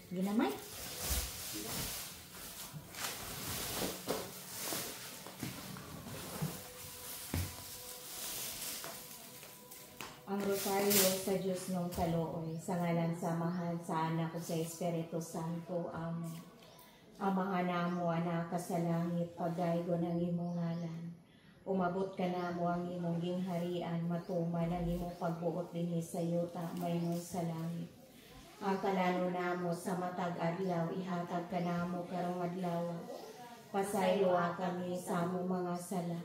Ginamay. Ang rosaryo sa Diyos ng kalooy, sa ngalan sa mahal sa anak ko sa Espiritu Santo. Amen. Amahan namo anak ka sa langit, pagdaygo ng imong ngalan. Umabot ka namo ang imong gingharian, matuman ang imong pagbuot dinhi sa yuta, mayroon sa langit. Ang kalano namo sa matag adlaw, ihatag ka namo karong adlaw. Pasaylo kami sa among mga sala.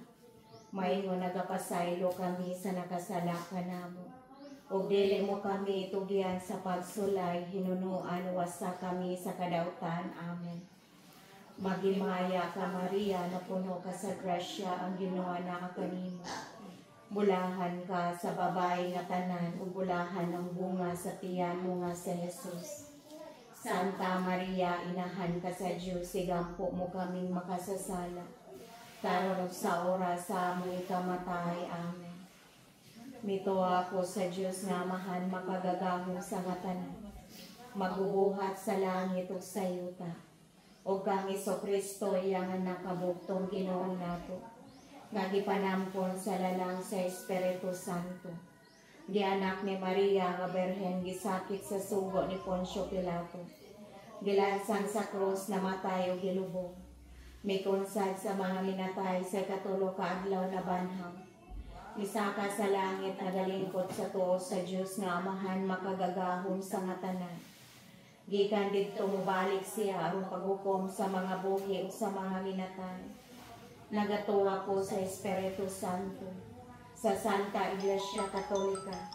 Maingon nagapasaylo kami sa nakasala ka namo. Ug dili mo kami itugyan sa pagsulay, hinunuan wasa kami sa kadautan. Amen. Magimaya ka Maria, na puno ka sa grasya, ang Ginoo na kanimo. Bulahan ka sa babae nga tanan, ug bulahan ang bunga sa tiyan mo nga si Jesus. Santa Maria, inahan ka sa Diyos, sigampo mo kaming makasasala. Karon sa oras sa among ikamatay. Amen. Mito ako sa Diyos nga amahan, makagagahong sa ngatanan. Magubuhat sa langit ug sa yuta. O kang Kristo iyang nakabugtong Ginoong nato. Nga gipanampon sa lalang sa Espiritu Santo. Gianak ni Maria nga Berhen, gisakit sa sugo ni Poncio Pilato. Gilansang sa krus, namatay o gilubong. Mikonsad sa mga minatay sa katulo ka adlaw na banhaw. Misaka sa langit, nagalingkod sa tuo sa Diyos nga amahan, makagagahom sa ngatanan. Gikan didto mubalik siya aron paghukom sa mga buhi o sa mga minatay. Nagatuwa ko sa Espiritu Santo, sa Santa Iglesia Katolika,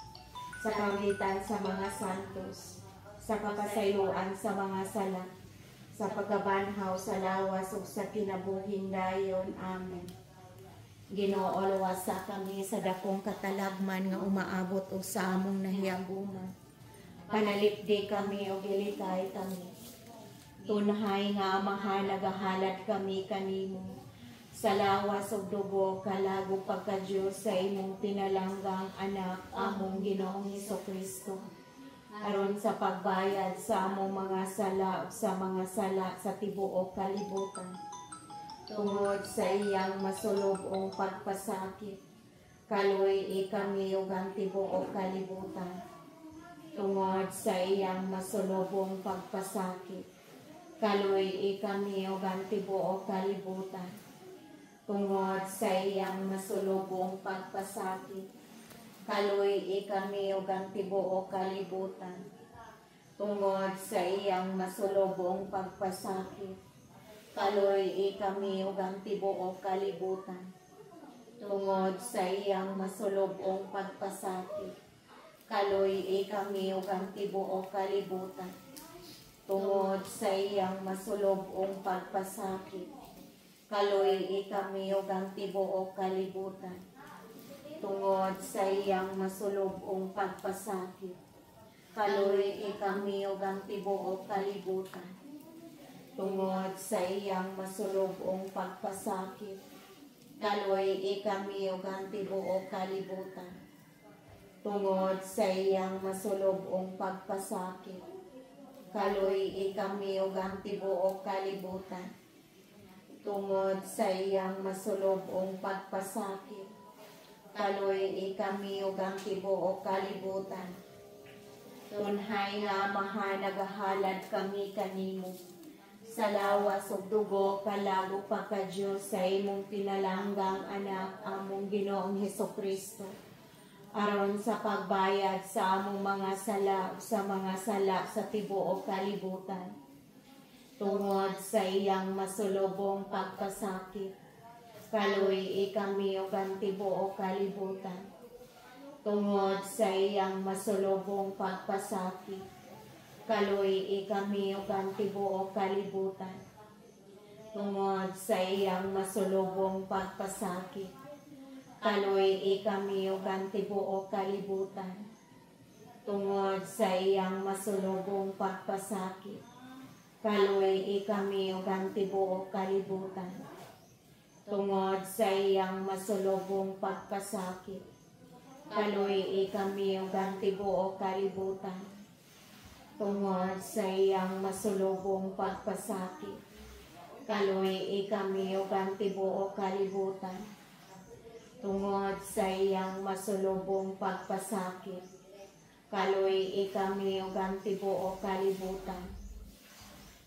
sa kawitan sa mga santos, sa kapasayloan sa mga sala, sa pagkabanhaw sa lawas ug sa kinabuhing dayon. Amen. Ginoo, luwasa kami sa dakong katalagman nga umaabot og sa among nahiaguman. Panalipdi kami o gilitay kami. Tunhay nga amahan, nagahalad kami kanimo. Sa lawas ug dugo, kalago pagka-Diyos sa imong pinalanggang anak, among Ginoong Hesukristo. Aron sa pagbayad sa among mga sala ug sa mga sala sa tibuok kalibutan. Tungod sa iyang masulobong pagpasakit, kaluoy kami ug ang tibuok kalibutan. Tungod sa iyang masulobong pagpasakit, kaluoy kami ug ang tibuok kalibutan. Tungod sa iyang masulobong pagpasakit, kaluoy kami ug ang tibuok kalibutan. Tungod sa iyang masulobong pagpasakit, kaluoy kami ug ang tibuok kalibutan. Tungod sa iyang masulobong pagpasakit, kaluoy kami ug ang tibuok kalibutan. Tungod sa iyang masulobong pagpasakit, kaluoy kami ug ang tibuok kalibutan. Tungod sa iyang masulobong pagpasakit, kaluoy kami ug ang tibuok kalibutan. Tungod sa iyang masulobong pagpasakit, kaluoy kami ug ang tibuok kalibutan. Tungod sa iyang masulobong pagpasakit, kaluoy kami ug ang tibuok kalibutan. Tungod sa iyang masulobong pagpasakit, kaluoy kami ug ang tibuok kalibutan. Tunhay nga amahan, nagahalad kami kanimo. Sa lawas ug dugo, kalago pagka-Diyos sa imong pinalanggang anak, among Ginoong Hesukristo. Aron sa pagbayad sa among mga sala sa mga sala sa tibuok kalibutan. Tungod sa iyang masulobong pagpasakit, kaluoy kami ug ang tibuok kalibutan. Tungod sa iyang masulobong pagpasakit, kaluoy kami ug ang tibuok kalibutan. Tungod sa iyang masulobong pagpasakit, kaluoy kami ug ang tibuok kalibutan. Tungod sa iyang masulobong pagpasakit, kaluoy kami ug ang tibuok kalibutan. Tungod sa iyang masulobong pagpasakit, kaluoy kami ug ang tibuok kalibutan. tungod sa iyang masulubong pagpasakit. Kaluoy kami ug ang tibuok kalibutan. Tungod sa iyang masulubong pagpasakit. Kaluoy kami ug ang tibuok kalibutan.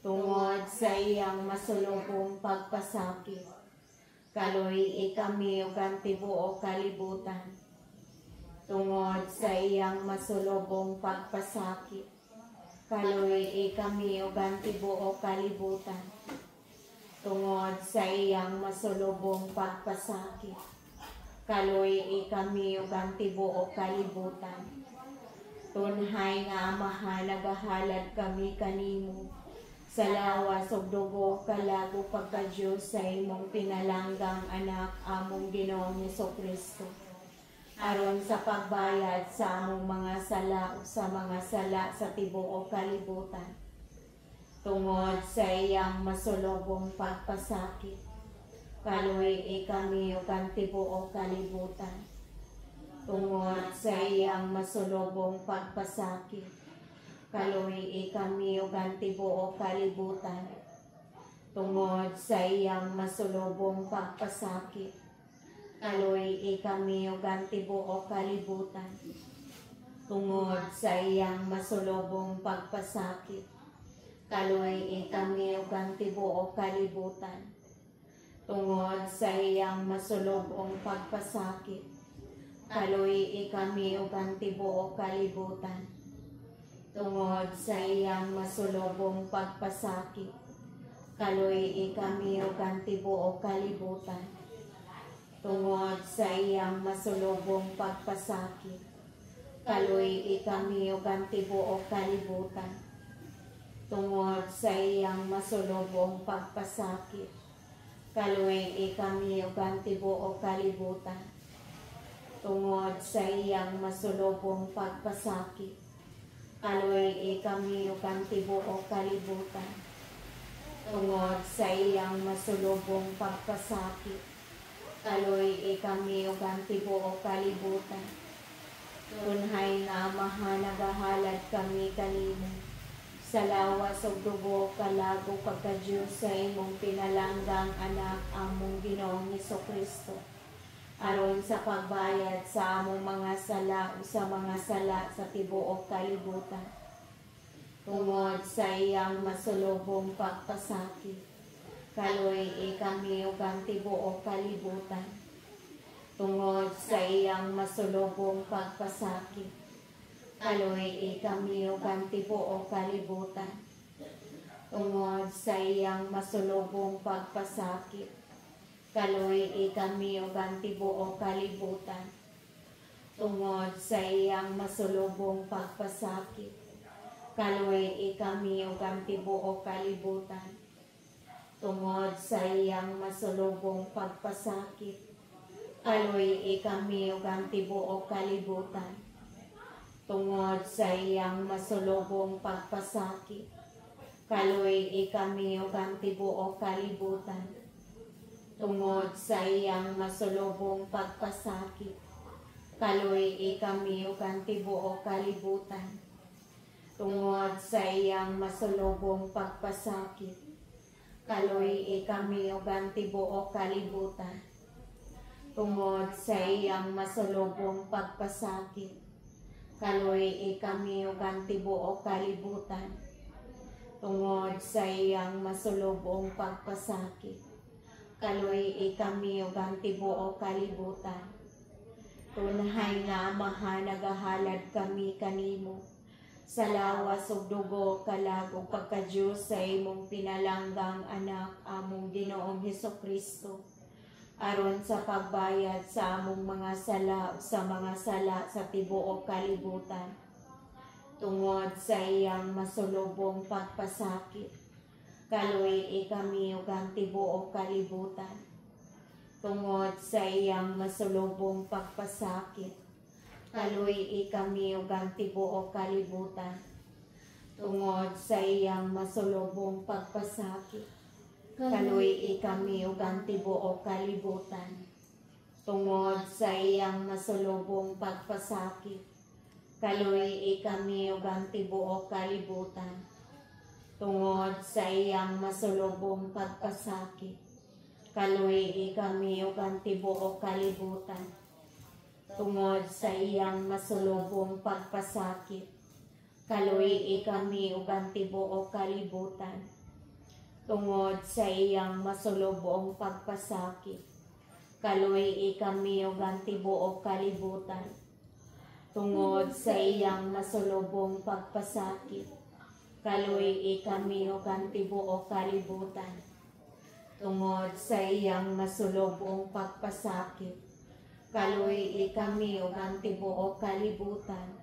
Tungod sa iyang masulubong pagpasakit. Kaluoy kami ug ang tibuok kalibutan. Tungod sa iyang masulubong pagpasakit. Kaluoy kami ug ang tibuok kalibutan. Tungod sa iyang masulubong pagpasakit. Kaluoy kami ug ang tibuok kalibutan. Tunhay nga Amahan, nagahalad kami kanimo. Sa lawas ug dugo kalago pagka-Dios sa imong pinalanggang anak among Ginoong Hesukristo. Aron sa pagbayad sa among mga sala o sa mga sala sa tibuok kalibutan. Tungod sa iyang masulubong pagpasakit. Kaluoy kami ug ang tibuok kalibutan. Tungod sa iyang masulubong pagpasakit. Kaluoy kami ug ang tibuok kalibutan. Tungod sa iyang masulubong pagpasakit. Kaluoy kami ug ang tibuok kalibutan. Tungod sa iyang masulubong pagpasakit. Kaluoy kami ug ang tibuok kalibutan. Tungod sa iyang masulubong pagpasakit. Kaluoy kami ug ang tibuok kalibutan. Tungod sa iyang masulubong pagpasakit. Kaluoy kami ug ang tibuok kalibutan. Tungod sa iyang masulubong pagpasakit. Kaluoy kami ug ang tibuok kalibutan. Tungod sa iyang masulubong pagpasakit. Kaluoy kami ug ang tibuok kalibutan. Tungod sa iyang masulubong pagpasakit. Kaluoy kami ug ang tibuok kalibutan. Tungod sa iyang masulubong pagpasakit. Kaluoy kami ug ang tibuok kalibutan. Tunhay nga Amahan, nagahalad kami kanimo. Sa lawas ug dugo kalago pagka-Dios sa imong pinalanggang anak among Ginoong Hesukristo. Aron sa pagbayad sa among mga sala o sa mga sala sa tibuok kalibutan. Tungod sa iyang masulubong pagpasakit. Kaluoy kami ug ang tibuok kalibutan. Tungod sa iyang masulubong pagpasakit. Kaluoy kami ug ang tibuok kalibutan. Tungod sa iyang masulubong pagpasakit. Kaluoy kami ug ang tibuok kalibutan. Tungod sa iyang masulubong pagpasakit. Kaluoy kami ug ang tibuok kalibutan. Tungod sa iyang masulubong pagpasakit. Kaluoy kami ug ang tibuok kalibutan. Tungod sa iyang masulubong pagpasakit. Kaluoy kami ug ang tibuok kalibutan. Tungod sa iyang masulubong pagpasakit. Kaluoy kami ug ang tibuok kalibutan. Tungod sa iyang masulubong pagpasakit. Kaluoy kami ug ang tibuok kalibutan. Tungod sa iyang masulubong pagpasakit. Kaluoy kami ug ang tibuok kalibutan. Tungod sa iyang masulubong pagpasakit. Kaluoy kami ug ang tibuok kalibutan. Tunhay nga Amahan, nagahalad kami kanimo. Sa lawas ug dugo kalago pagka-Dios sa imong pinalanggang anak among Ginoong Hesukristo. Aron sa pagbayad sa among mga sala o sa mga sala sa tibuok kalibutan. Tungod sa iyang masulubong pagpasakit. Kaluoy kami ug ang tibuok kalibutan. Tungod sa iyang masulubong pagpasakit. Kaluoy kami ug ang tibuok kalibutan. Tungod sa iyang masulubong pagpasakit. Kaluoy kami ug ang tibuok kalibutan. Tungod sa iyang masulubong pagpasakit. kaluoy kami ug ang tibuok kalibutan. Tungod sa iyang masulubong pagpasakit, kaluoy kami ug ang tibuok kalibutan. Tungod sa iyang masulubong pagpasakit, kaluoy kami ug ang tibuok kalibutan. Tungod sa iyang masulubong pagpasakit, kaluoy kami ug ang tibuok kalibutan. Tungod sa iyang masulubong pagpasakit, kaluoy kami ug ang tibuok kalibutan. Tungod sa iyang masulubong pagpasakit, kaluoy kami ug ang tibuok kalibutan.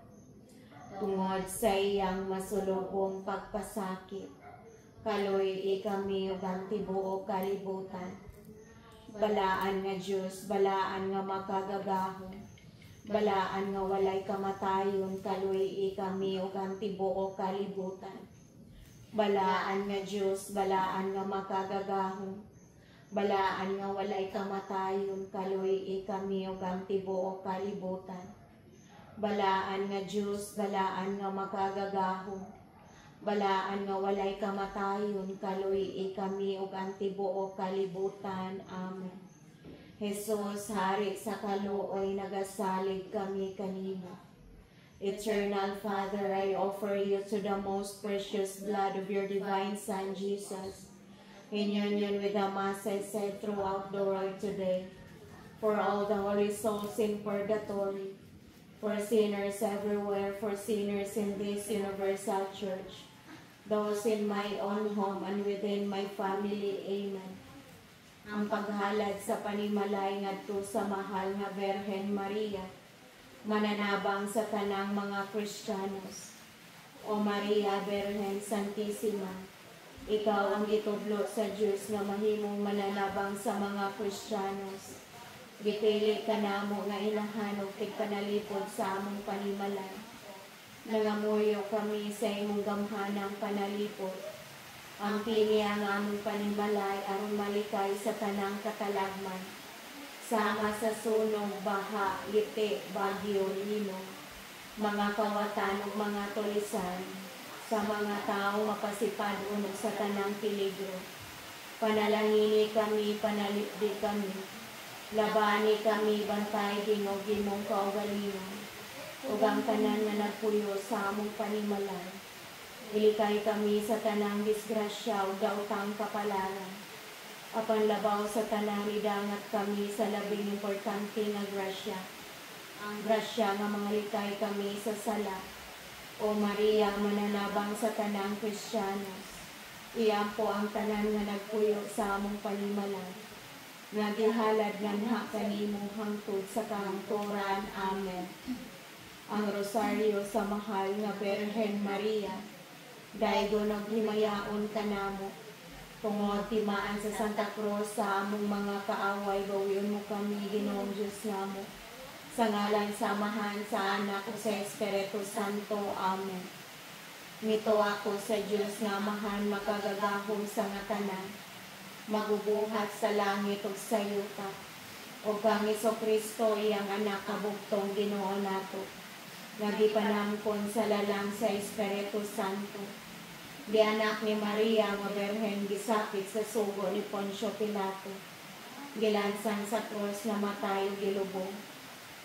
Tungod sa iyang masulubong pagpasakit, kaluoy kami ug ang tibuok kalibutan. Balaan nga Dios, balaan nga makagagahom, balaan nga walay kamatayon, kaluoy kami ug ang tibuok kalibutan. Balaan nga Dios, balaan nga makagagahom, balaan nga walay kamatayon, kaluoy kami ug ang tibuok kalibutan. Balaan nga Dios, balaan nga makagagahom, balaan nga walay kamatayon, kaluoy kami ug ang tibuok kalibutan. Amen. Jesus, Hari sa kaluoy, nagasalig kami kanimo. Eternal Father, I offer you to the most precious blood of your divine Son, Jesus, in union with the Mass I said throughout the world today, for all the holy souls in purgatory, for sinners everywhere, for sinners in this universal church, those in my own home and within my family. Amen. Ang paghalad sa panimalay ngadto sa mahal nga Birhen Maria, mananabang sa tanang mga Kristiyanos. O Maria, Birhen Santissima, ikaw ang itudlo sa Diyos nga mahimong mananabang sa mga Kristiyanos. Gipili ka namo nga ilahan og tigpanalipod sa among panimalay. Nangamuyo kami sa imong gamhanang panalipod. Ang pili ang among panimalay aron malikay sa tanang katalagman. Sama sa sunog, baha, liti, bagyo, linog, mga kawatan ug mga tulisan, sa mga taong mapasipad unog sa tanang peligro. Panalangini kami, panalipdi kami. Labani kami, bantay, Ginoo, gimong kaugalingon, ug ang tanan nga nagpuyo sa among panimalay. Ilikay kami sa tanang disgrasya ug daotang kapalaran. Apan labaw sa tanang idangat kami sa labing importante nga grasya. Ang grasya nga mangalikay kami sa sala. O Maria, mananabang sa tanang Kristiyanos, iyampo ang tanan nga nagpuyo sa among panimalay. Nagihalad nga kanimo hangtod sa kahangturan. Amen. Ang rosaryo sa mahal nga Birhen Maria, daygo naghimayaon kanamo. Tungod timaan sa Santa Cruz sa among mga kaaway, bawion mo kami, Ginoong Diyos namo. Sa ngalan samahan sa Anak o sa Espiritu Santo. Amen. Mito ako sa Diyos nga mahal makagagahom sa nga tanan, magubuhat sa langit ug sa yuta, o kang Kristo iyang anak kabugtong Ginoo nato, nagipanangkon sa lalang sa Espiritu Santo, di anak ni Maria nga Birhen, gisapit sa sugo ni Poncio Pilato, gilansang sa krus, namatay ug gilubong,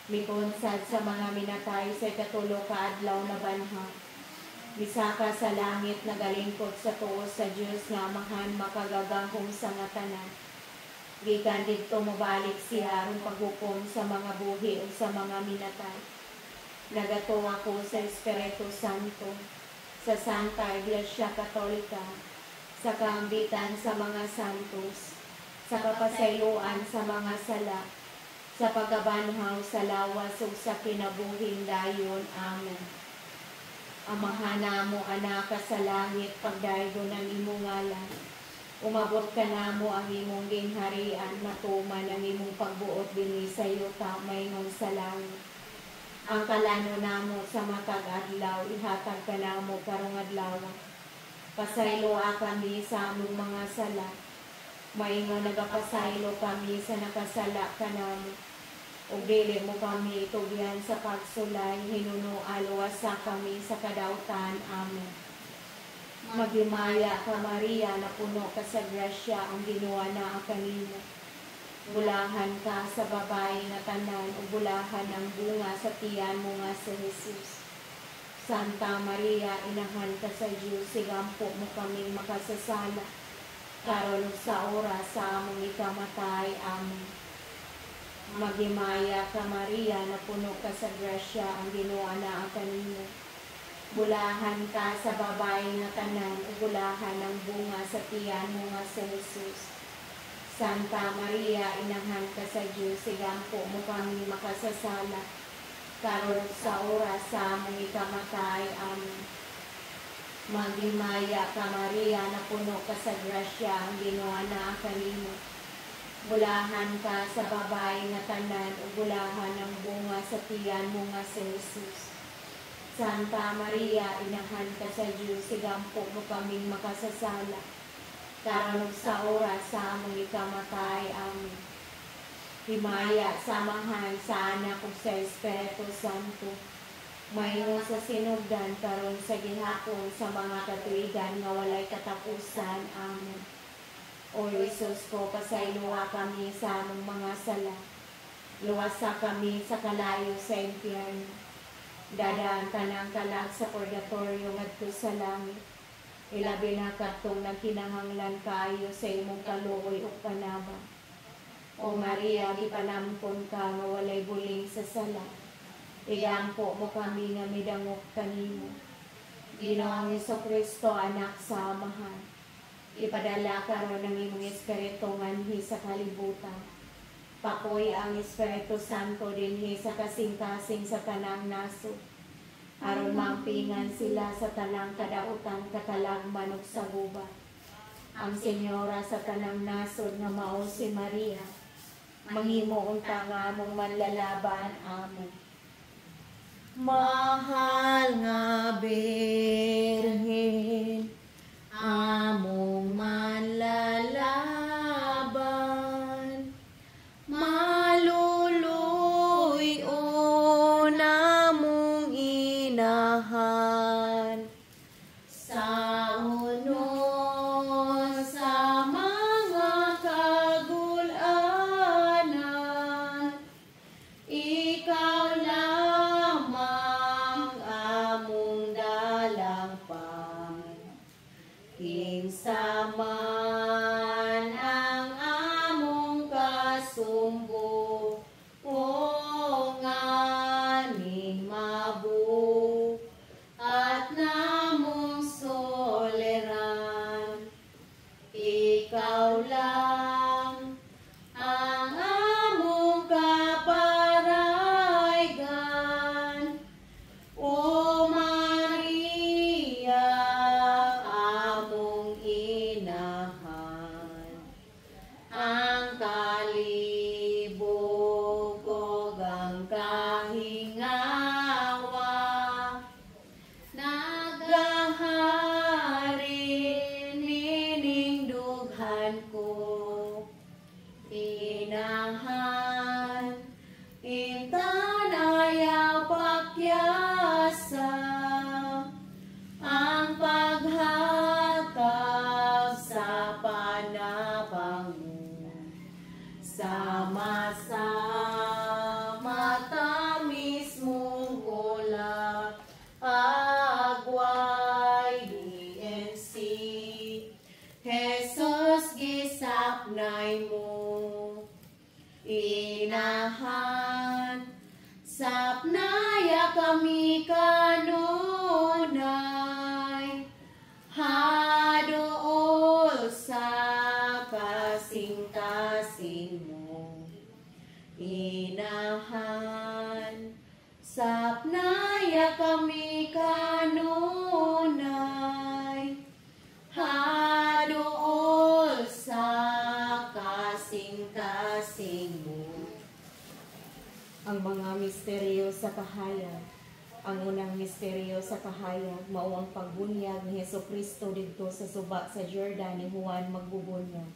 mikunsad sa mga minatay sa ikatulo ka adlaw na banha, bisaka sa langit, nagalingkod sa tuos sa Diyos nga amahan makagagahom sa nga tanan. Gikan didto mobalik siya aron paghukom sa mga buhi o sa mga minatay. Nagato ako sa Espiritu Santo, sa Santa Iglesia Katolika, sa kaambitan sa mga santos, sa kapasayloan sa mga sala, sa pagkabanhaw sa lawas ug sa kinabuhing dayon. Amen. Amahan namo, anak ka sa langit, pagdaygo ng imong ngalan. Umabot ka namo ang imong gingharian, matuman ang imong pagbuot dinhi sa yuta, mayingon sa langit. Ang kalano namo sa matag adlaw, ihatag ka namo karong adlaw. Pasayloa kami sa among mga sala, mayingon nagapasaylo kami sa nakasala ka namo. ug dili mo kami tugyan sa pagsulay, hinuno aluwasa kami sa kadautan. Amen. Maghimaya ka Maria, na puno ka sa grasya, ang Ginoo na ang kanimo. Bulahan ka sa babae nga tanan, ug bulahan ang bunga sa tiyan mo nga si Jesus. Santa Maria, inahan ka sa Diyos, sigampo mo kaming makasasala, karon ug sa oras sa among ikamatay. Amen. Maghimaya ka Maria, na puno ka sa grasya, ang Ginoo na ang kanimo. Bulahan ka sa babae nga tanan, ug bulahan ang bunga sa tiyan mo nga si Jesus. Santa Maria, inahan ka sa Diyos, sigampo mo kami makasasala, karon sa oras sa among ikamatay. Amen. Maghimaya ka Maria, na puno ka sa grasya, ang Ginoo na ang kanimo. Bulahan ka sa babae nga tanan, ug bulahan ang bunga sa tiyan mo nga si Jesus. Santa Maria, inahan ka sa Diyos, sigampo mo kaming makasasala, karon sa oras sa among ikamatay. Amen. Himaya, samahan sa Anak ug sa Espiritu Santo, mayroon sa sinugdan karon sa gihapon sa mga katuigan nga walay katapusan. Amen. O Jesus ko, pasayloa kami sa among mga sala, luwasa kami sa kalayo sa impyerno, dadaan tanang kalag sa purgatorio ngadto sa langit, ilabi na kadtong nagkinahanglan kaayo sa imong kaluoy ug panabang. O Maria, gipanampon ka nga walay buling sa sala, igampo mo kami nga midangop kanimo. Ginoong Jesucristo, anak sa Amahan, ipadala karon ng imong Espiritu nganhi sa kalibutan. Pakoy ang Espiritu Santo dinhi sa kasing-kasing sa tanang nasod, aron mampingan sila sa tanang kadautan, katalagman ug sa gubat. Ang Senyora sa tanang nasod nga mao si Maria, manghimo unta nga among manlalaban. Amen. Mahal nga Birhen, among manlalaban, maluluy-on among inahan, sa unos sa mga kagulanan, ikaw lamang among dalangpan. Kinsa man ang among kasumbo, o nganing mabu at namong soleran, ikaw lang ang among kaparaygan. O Maria, among inahan, ang kalibog ug ang kahingawa, nagahari nining dughan ko. Inahan, intanayaw pakyasa, ang paghatag sa panabang mo. Sama-sama tamis mong ula, agway DNC, Jesus gisapnay mo. Inahan, sapnaya kami kanunay, haduol sa kasing-kasing mo. Inahan, sapnaya kami kanunay, haduol sa kasing-kasing mo. Ang mga misteryo sa kahayag. Ang unang misteryo sa kahayag mao ang pagbunyag ni Hesukristo didto sa suba sa Jordan ni Juan magbubunyag.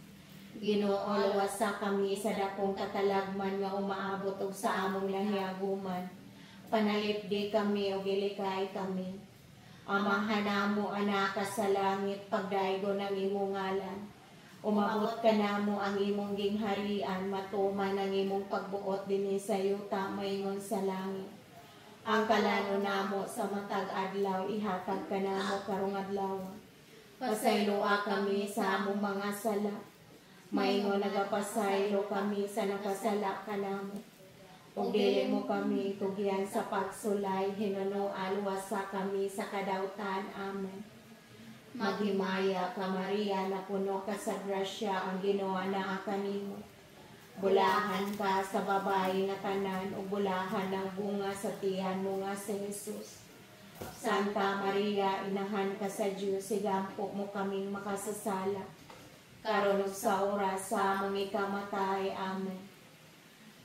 Ginoo, luwasa kami sa dakong katalagman nga umaabot og sa among lahiaguman. Panalit di kami o gilikay kami. Amahan namo anak ka sa langit, pagdaygo ng imong ngalan. Umabot ka namo ang imong gingharian, matuman ang imong pagbuot dinhi sa yuta maingon sa langit. Ang kalano namo sa matag adlaw, ihatag ka namo karong adlaw. Pasayloa kami sa among mga sala. Maingon nagapasaylo kami sa nakasala ka namo. Ug dili mo kami tugyan sa pagsulay, hinano alwasa kami sa kadautan. Amen. Maghimaya ka Maria, na puno ka sa grasya, ang Ginoo naa kanimo. Bulahan ka sa babayi nga tanan, ug bulahan ang bunga sa tiyan mo nga si Jesus. Santa Maria, inahan ka sa Diyos, sigampo mo kaming makasasala. Karon ug sa oras sa among ikamatay. Amen.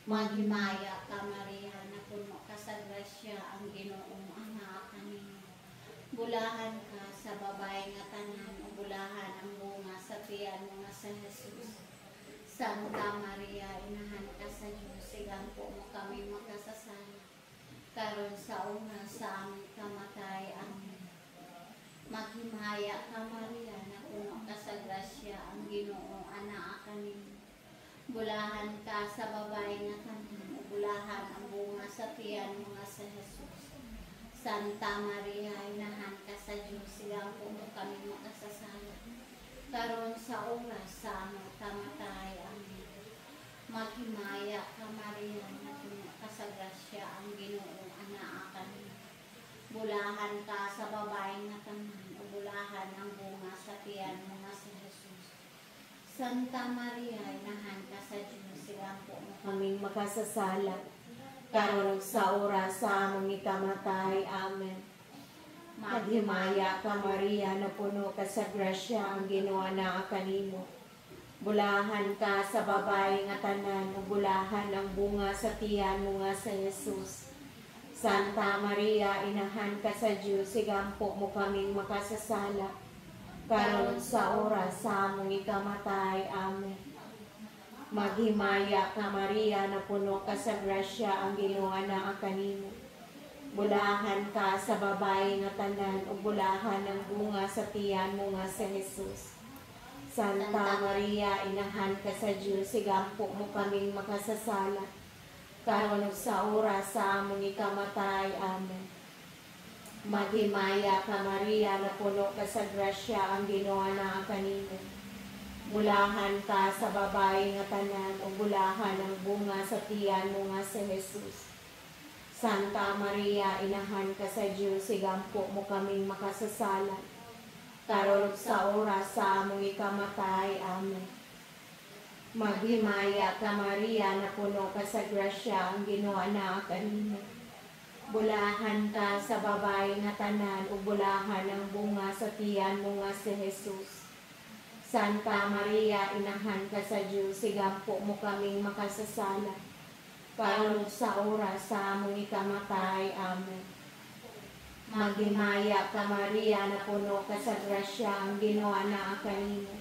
Maghimaya ka Maria, na puno ka sa grasya, ang Ginoong anak kanimo. Bulahan ka sa babae nga tanan, ug bulahan ang bunga sa tiyan mo nga sa Jesus. Santa Maria, inahan ka sa Diyos, sigampo mo kami makasasala. Karon sa oras sa aming kamatay. Amen. Maghimaya ka Maria, na puno ka sa grasya, ang Ginoo anak kanimo. Bulahan ka sa babae nga tanan, ug bulahan ang bunga sa tiyan mo nga sa Jesus. Santa Maria, inahan ka sa Diyos, sigampo mo kami makasasala. Karon sa oras sa aming kamatay. Amen. Maghimaya ka Maria, na puno ka sa grasya, ang Ginoo anak kanimo. Bulahan ka sa babae nga tanan, ug bulahan ang bunga sa tiyan mo nga sa Jesus. Santa Maria, inahan ka sa Diyos, sigampo mo Kaming makasasala. Karon ug sa oras sa among ikamatay. Amen. Maghimaya ka Maria, na puno ka sa grasya, ang Ginoo naa kanimo. Bulahan ka sa babae nga tanan, ug bulahan ang bunga sa tiyan mo nga sa Jesus. Santa Maria, inahan ka sa Diyos, sigampo mo kaming makasasala. Karon sa oras sa among ikamatay. Amen. Maghimaya ka Maria, na puno ka sa grasya, ang Ginoo naa kanimo. Bulahan ka sa babae nga tanan, ug bulahan ang bunga sa tiyan mo nga sa Jesus. Santa Maria, inahan ka sa Diyos, sigampo mo kaming makasasala. Karon ug sa oras sa among ikamatay. Amen. Maghimaya ka Maria, na puno ka sa grasya, ang Ginoo naa kanimo. Bulahan ka sa babae nga tanan, ug bulahan ang bunga sa tiyan mo nga sa Jesus. Santa Maria, inahan ka sa Diyos, sigampo mo kaming makasasala. Karon ug sa oras sa among ikamatay. Amen. Maghimaya ka Maria, na puno ka sa grasya, ang Ginoo naa kanimo. Bulahan ka sa babae nga tanan, ug bulahan ang bunga sa tiyan mo nga si Jesus. Santa Maria, inahan ka sa Diyos, sigampo mo kaming makasasala. Karon ug sa oras sa among ikamatay. Amen. Maghimaya ka Maria, na puno ka sa grasya, ang Ginoo naa kanimo.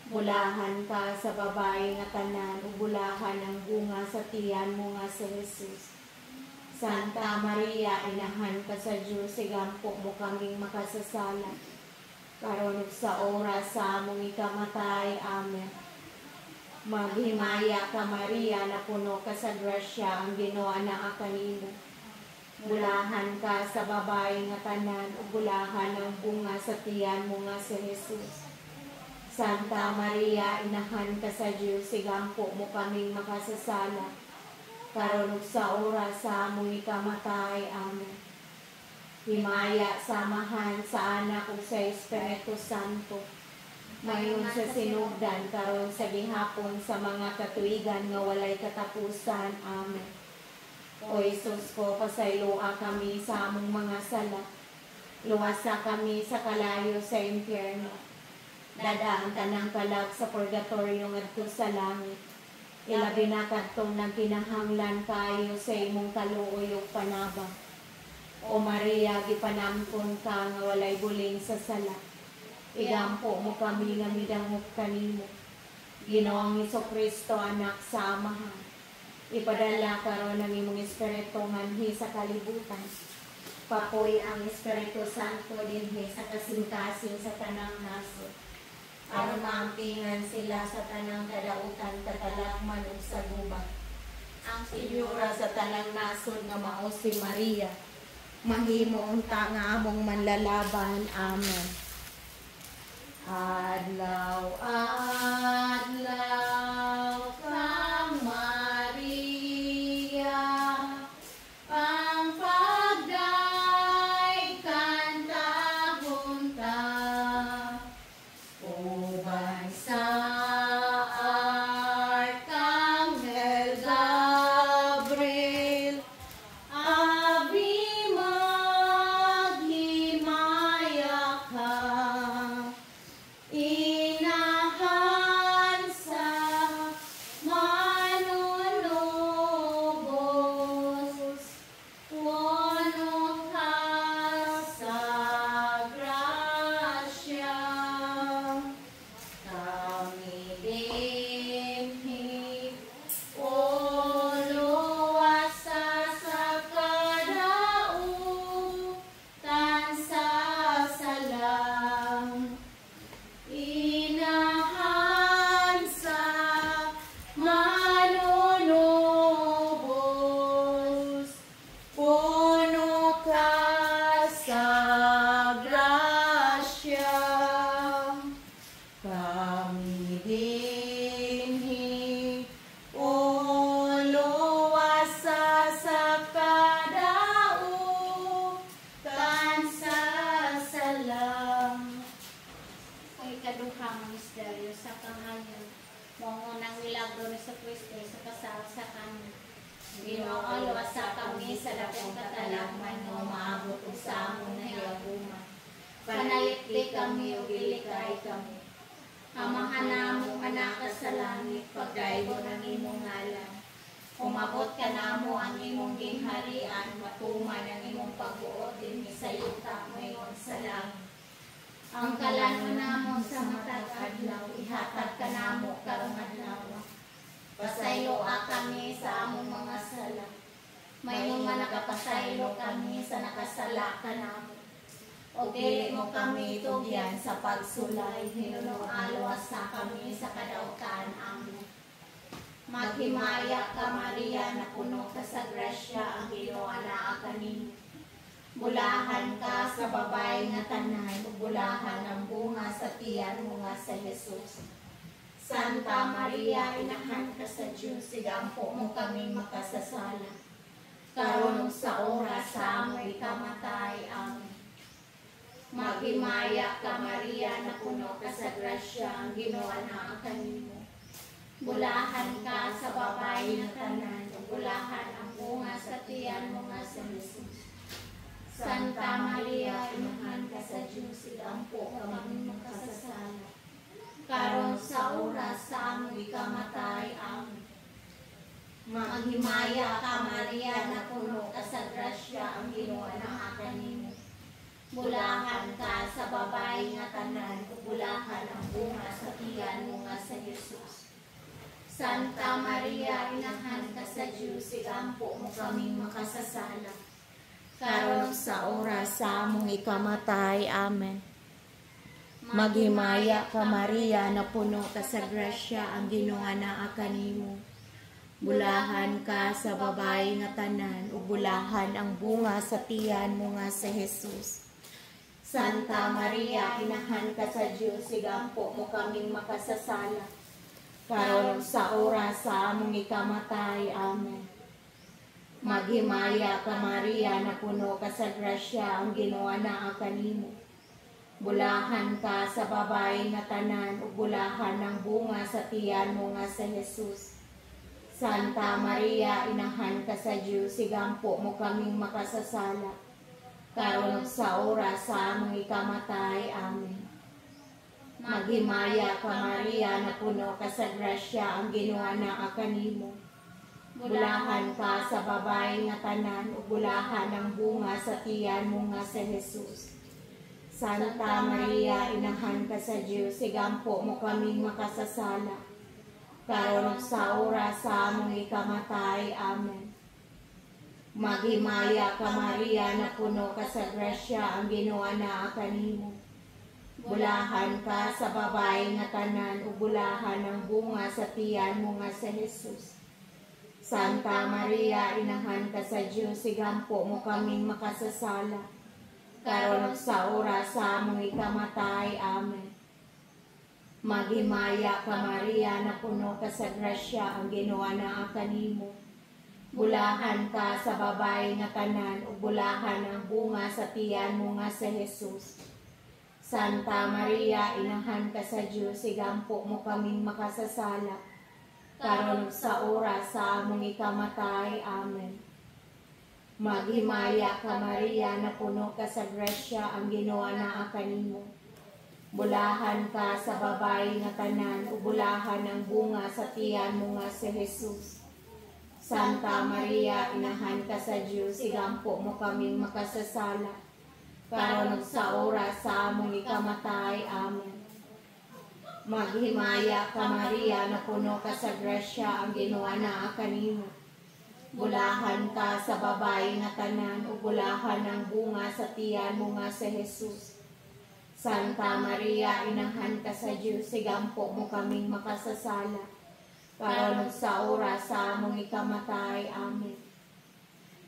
Bulahan ka sa babae nga tanan, ug bulahan ang bunga sa tiyan mo nga si Jesus. Santa Maria, inahan ka sa Diyos, sigampo mo kaming makasasala. Karon ug sa oras sa among ikamatay. Amen. Maghimaya ka Maria, na puno ka sa grasya, ang Ginoo naa kanimo. Bulahan ka sa babae nga tanan, ug bulahan ang bunga sa tiyan mo nga si Jesus. Santa Maria, inahan ka sa Diyos, sigampo mo kaming makasasala. Karon ug sa oras sa among ikamatay. Amen. Himaya samahan sa anak ug sa Espiritu Santo. Mayon sa sinugdan, karon sa gihapon, sa mga katuigan nga walay katapusan. Amen. O Jesus ko, pasayloa kami sa among mga sala. Luwasa kami sa kalayo sa impyerno. Dadaan tanang kalag sa purgatorio ngadto sa langit. Ilabi na kadtong nagkinahanglan kayo sa imong kaluoy ug panabang. O Maria, gipanamkon ka nga walay buling sa sala. Igampo mo kami nga midangop kanimo. Ginoong Hesukristo, anak sa Amahan, ipadala karon ng imong Espiritu nganhi sa kalibutan. Papoy ang Espiritu Santo dinhi sa kasing-kasing sa tanang nasod. Aron maampingan sila sa tanang kadautan, katalagman ug sa gubat. Ang Senyora sa tanang nasod nga mao si Maria, mahimo unta nga among manlalaban. Amen. Adlaw, adlaw kang Maria, ang pagday kantahon ta, uban sa Arkanghel Gabriel, abi maghimaya ka. Inahan sa manunubos, puno ka sa grasya. Kami dinhi, o luwasa sa kadautan sa salang. Inahan sa manunubos, puno ka sa grasya. Kami dinhi, o luwasa sa kadautan sa salang. Ay kaduhang misteryo sa kahayan. Mangunang milagro ni sa Kristo sa kasal sa kanya. Ginoo, luwasa kami sa dakong katalagman no maabot ug sa amon na hiaguman. Panalikdi kami ug ilikay kami. Amahan namong anak ka sa langit, pagdaygo ng imong ngalan. Umabot ka namo ang imong gingharian, matuman ang imong pagbuot dinhi sa yuta ngayon sa langit. Ang kalan namo sa matag adlaw, ihatag ka namo karong adlaw. Pasayloa kami sa among mga sala. Mayong nga nakapasaylo kami sa nakasala ka namo. O dili mo kami tugyan sa pagsulay, hinunong alwasa kami sa kadautan. Amen. Maghimaya ka Maria, na puno ka sa grasya, ang Ginoo anaa kanimo. Bulahan ka sa babay nga tanan, bulahan ang bunga sa tiyan mo nga sa Jesus. Santa Maria, inahan ka sa Diyos, sigampo mo kami makasasala. Karon sa oras sa amoy kamatay. Amen. Maghimaya ka Maria, na puno ka sa grasya, ang Ginoo anaa kanimo. Bulahan ka sa babay nga tanan, bulahan ang bunga sa tiyan mo nga sa Jesus. Santa Maria, inahan ka sa Diyos, sigampo kami makasasala. Karon sa oras sa amoy kamatay. Amen. Maghimaya ka Maria, na puno ka sa grasya, ang Ginoo anaa kanimo. Bulahan ka sa babay nga tanan, bulahan ang bunga sa tiyan mo nga sa Jesus. Santa Maria, inahan ka sa Diyos, sigampo mo kaming makasasala. Karon sa oras sa among ikamatay. Amen. Maghimaya ka Maria, na puno ka sa grasya, ang Ginoo anaa kanimo. Bulahan ka sa babay nga tanan, ug bulahan ang bunga sa tiyan mo nga sa Jesus. Santa Maria, inahan ka sa Diyos, sigampo mo kaming makasasala. Karon sa oras sa among ikamatay. Amen. Maghimaya ka Maria, na puno ka sa grasya, ang Ginoo anaa kanimo. Bulahan ka sa babay nga tanan, ug bulahan ang bunga sa tiyan mo nga sa Jesus. Santa Maria, inahan ka sa Diyos, sigampo mo kaming makasasala. Karon sa oras sa among ikamatay. Amen. Maghimaya ka Maria, na puno ka sa grasya, ang Ginoo anaa kanimo. Bulahan ka sa babay nga tanan, ug bulahan ang bunga sa tiyan mo nga sa Jesus. Santa Maria, inahan ka sa Diyos, sigampo mo kaming makasasala. karon ug sa oras sa among ikamatay. Amen. Maghimaya ka Maria, na puno ka sa grasya, ang Ginoo anaa kanimo. Bulahan ka sa babae nga tanan, ug bulahan ang bunga sa tiyan mo nga sa Jesus. Santa Maria, inahan ka sa Dios, igampo mo kaming makasasala, karon ug sa oras sa among ikamatay. Amen. Maghimaya ka Maria, na puno ka sa grasya, ang Ginoo anaa kanimo. Bulahan ka sa babae nga tanan, ug bulahan ang bunga sa tiyan mo nga sa Jesus. Santa Maria, inahan ka sa Dios, igampo mo kaming makasasala, karon ug sa oras sa among ikamatay. Amen. Maghimaya ka Maria, na puno ka sa grasya, ang Ginoo anaa kanimo. Bulahan ka sa babae nga tanan, ug bulahan ang bunga sa tiyan mo nga si Jesus. Santa Maria, inahan ka sa Dios, igampo mo kaming makasasala, karon ug sa oras sa among ikamatay. Amen. Maghimaya ka Maria, na puno ka sa grasya, ang Ginoo anaa kanimo. Bulahan ka sa babae nga tanan, ug bulahan ang bunga sa tiyan mo nga si Jesus. Santa Maria, inahan ka sa Dios, igampo mo kaming makasasala, karon ug sa oras sa among ikamatay. Amen.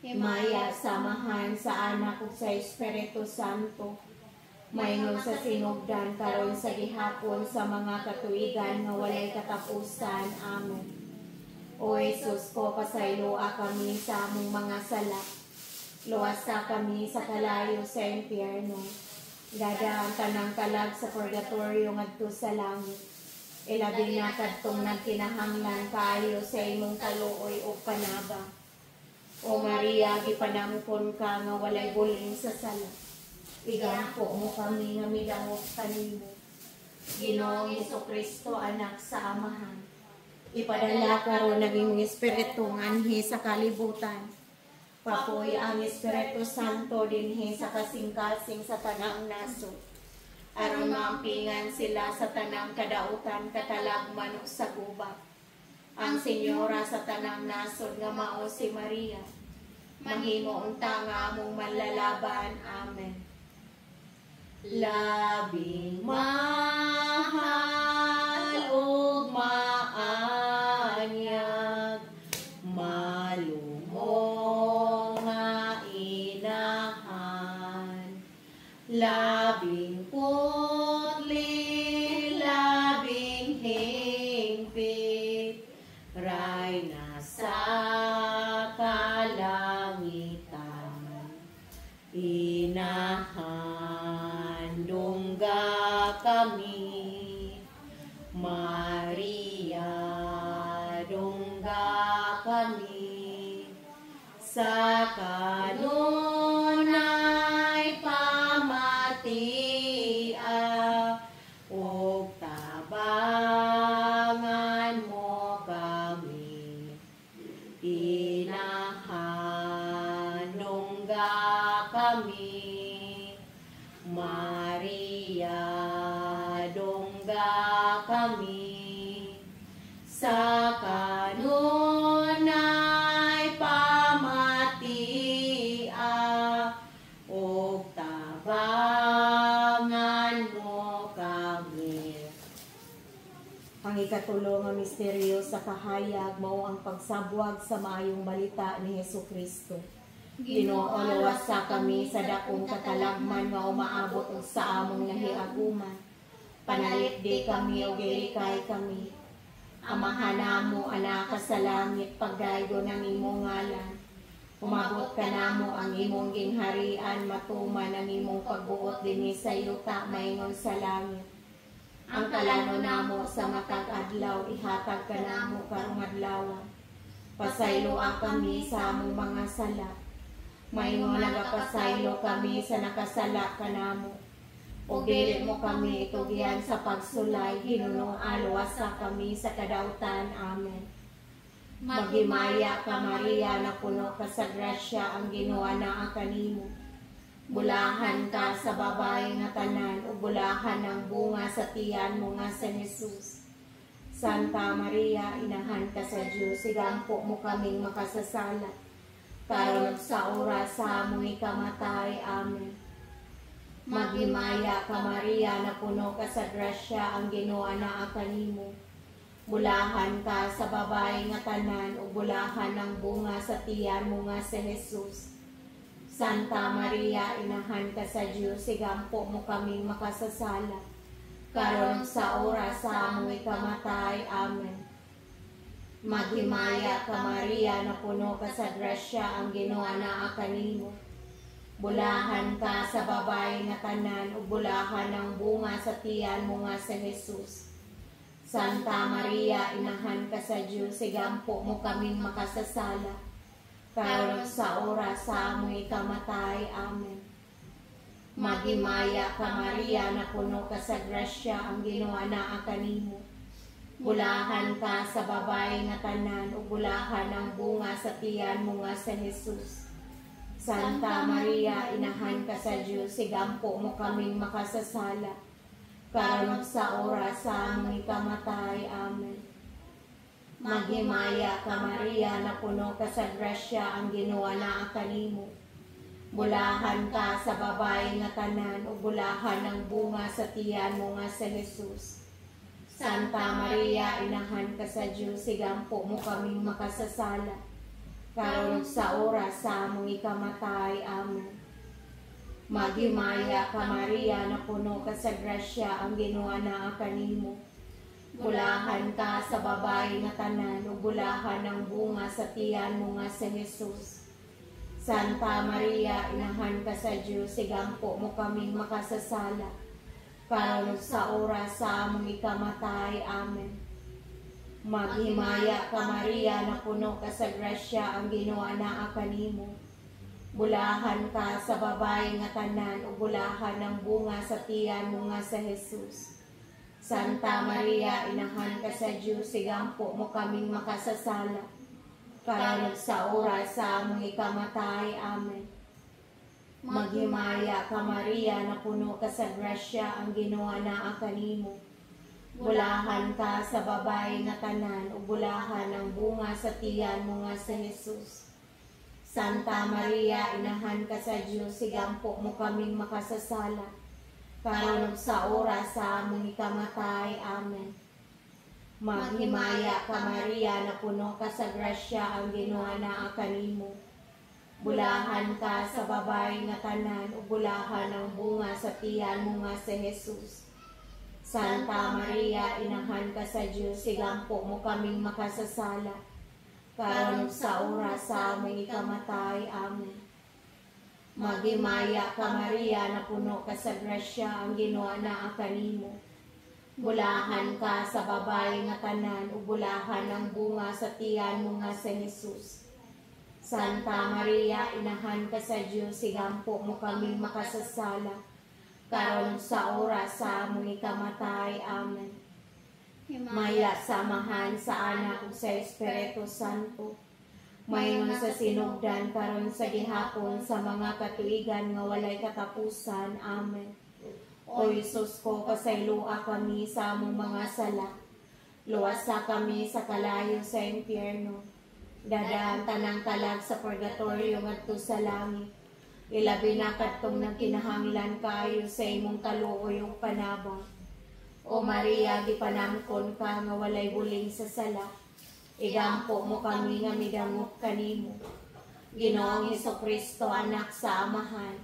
Himaya samahan sa Anak ug sa Espiritu Santo, mayngon sa sinugdan karon sa gihapon sa mga katuigan nga walay katapusan. Amen. O Jesus ko, pasayloa kami sa among mga sala, luwasa kami sa kalayo sa impyerno, dadaan tanang kalag sa purgatorio ngadto sa langit. Ilabi na kadtong nagkinahanglan kaayo sa imong kaluoy o panaba. O Maria, gipanangkon ka nga walay bulin sa sala, igampo mo kami nga midangop kanimo. Ginoong Jesucristo, anak sa Amahan, ipadala karon naging Espiritu ng anhi sa kalibutan. Papoy ang Espiritu Santo dinhi sa kasing-kasing sa tanang nasod, aron maampingan sila sa tanang kadautan, katalagman ug sa gubat. Ang Senyora sa tanang nasod nga mao si Maria, mahimo unta nga among manlalaban. Amen. Labing mahal ug maanyag, malumong nga inahan, labing putli, labing hingpit, Rayna sa kalangitan, inahan dungga kami, Maria dungga kami, sa kanunay pamatia, ug tabangan mo kami, inahan dungga kami, Maria dungga kami, sa kanunay pamatia, ug tabangan mo kami. Ang ikatulo nga misteryo sa kahayag mao ang pagsabwag sa maayong balita ni Jesucristo. Ginoo, luwasa kami sa dakong katalagman nga umaabot ug sa among nahiaguman. Panalit di kami ug ilikay kami. Amahan namo anak ka sa langit, pagdaygo ng imong ngalan. Umabot ka namo ang imong gingharian, matuman ang imong pagbuot dinhi sa yuta maingon sa langit. Ang kalano namo sa matag adlaw, ihatag ka namo karong adlaw. Pasayloa kami sa among mga sala, maingon nagapasaylo kami sa nakasala ka namo. O dili mo kami itugyan sa pagsulay, Ginoo, luwasa kami sa kadautan. Amen. Maghimaya ka Maria, na puno ka sa grasya, ang Ginoo anaa kanimo. Bulahan ka sa babae nga tanan, ug bulahan ang bunga sa tiyan mo nga sa Jesus. Santa Maria, inahan ka sa Diyos, igampo mo kaming makasasala, karon sa oras sa among ikamatay. Amen. Maghimaya ka Maria, na puno ka sa grasya, ang Ginoo anaa kanimo. Bulahan ka sa babae nga tanan, ug bulahan ang bunga sa tiyan mo nga si Jesus. Santa Maria, inahan ka sa Diyos, igampo mo kaming makasasala, karon sa oras sa among ikamatay. Amen. Maghimaya ka Maria, na puno ka sa grasya, ang Ginoo anaa kanimo. Bulahan ka sa babae nga tanan, ug bulahan ang bunga sa tiyan mo nga si Jesus. Santa Maria, inahan ka sa Diyos, igampo mo kaming makasasala, karon sa oras sa among ikamatay. Amen. Maghimaya ka Maria, na puno ka sa grasya, ang Ginoo anaa kanimo. Bulahan ka sa babae nga tanan, ug bulahan ang bunga sa tiyan mo nga si Jesus. Santa Maria, inahan ka sa Diyos, igampo mo kaming makasasala, karon sa oras sa among ikamatay. Amen. Maghimaya ka Maria, na puno ka sa grasya, ang Ginoo anaa kanimo. Bulahan ka sa babae nga tanan, ug bulahan ang bunga sa tiyan mo nga si Jesus. Santa Maria, inahan ka sa Diyos, igampo mo kaming makasasala, karon sa oras sa among ikamatay. Amen. Maghimaya ka Maria, na puno ka sa grasya, ang Ginoo anaa kanimo. Bulahan ka sa babae nga tanan, ug bulahan ang bunga sa tiyan mo nga si Jesus. Santa Maria, inahan ka sa Diyos, igampo mo kaming makasasala, karon sa oras sa among ikamatay. Amen. Maghimaya ka Maria, na puno ka sa grasya, ang Ginoo anaa kanimo. Bulahan ka sa babae nga tanan, ug bulahan ang bunga sa tiyan mo nga si Jesus. Santa Maria, inahan ka sa Diyos, igampo mo kaming makasasala, karon sa oras sa among ikamatay. Amen. Maghimaya ka Maria, na puno ka sa grasya, ang Ginoo anaa kanimo. Bulahan ka sa babae nga tanan, ug bulahan ang bunga sa tiyan mo nga si Jesus. Santa Maria, inahan ka sa Diyos, igampo mo kaming makasasala, karon sa oras sa among ikamatay. Amen. Maghimaya ka Maria, na puno ka sa grasya, ang Ginoo anaa kanimo. Bulahan ka sa babae nga tanan, ug bulahan ang bunga sa tiyan mo nga si Jesus. Santa Maria, inahan ka sa Diyos, igampo mo kaming makasasala, karon sa oras sa among ikamatay. Amen. Maghimaya ka Maria, na puno ka sa grasya, ang Ginoo anaa kanimo. Bulahan ka sa babae nga tanan, ug bulahan ang bunga sa tiyan mo nga si Jesus. Santa Maria, inahan ka sa Diyos, igampo mo kaming makasasala, karon sa oras sa among ikamatay. Amen. Maya samahan sa Anak ug sa Espiritu Santo, mayon sa sinugdan karon sa gihapon sa mga katuigan nga walay katapusan. Amen. O Jesus ko, pasayloa kami sa among mga sala, luwasa kami sa kalayo sa impyerno, dadaan tanang kalag sa purgatorio ngadto sa langit. Ilabi na kadtong nagkinahanglan kaayo sa imong kaluoy ug panabang. O Maria, gipanamkon ka nga walay buling sa sala, igampo mo kami nga midamot kanimo. Ginoong Hesukristo, anak sa Amahan,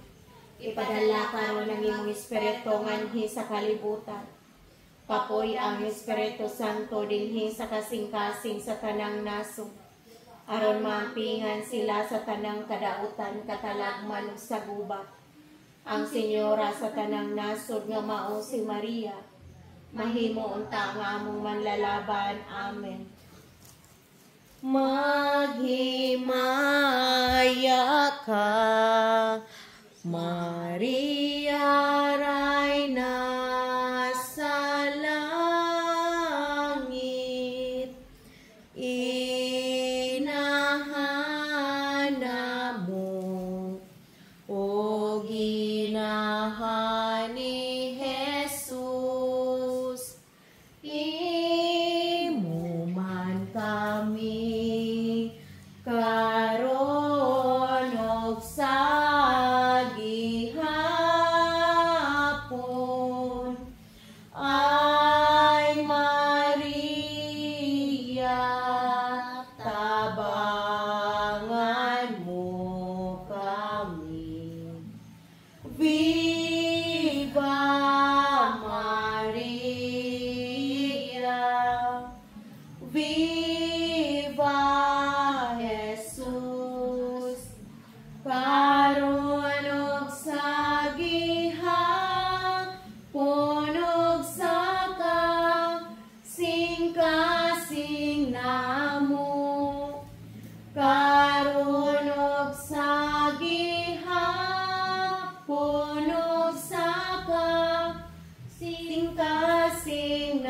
ipadala karon ang imong Espiritu nganhi sa kalibutan. Kapoy ang Espiritu Santo dinhi sa kasing-kasing sa tanang nasod, aron maampingan sila sa tanang kadautan, katalagman ug sa gubat. Ang Senyora sa tanang nasod nga mao si Maria, mahimo unta nga among manlalaban. Amen. Maghimaya ka Maria, Rayna sa langit, inahana mo o ginahan ni Jesus, imong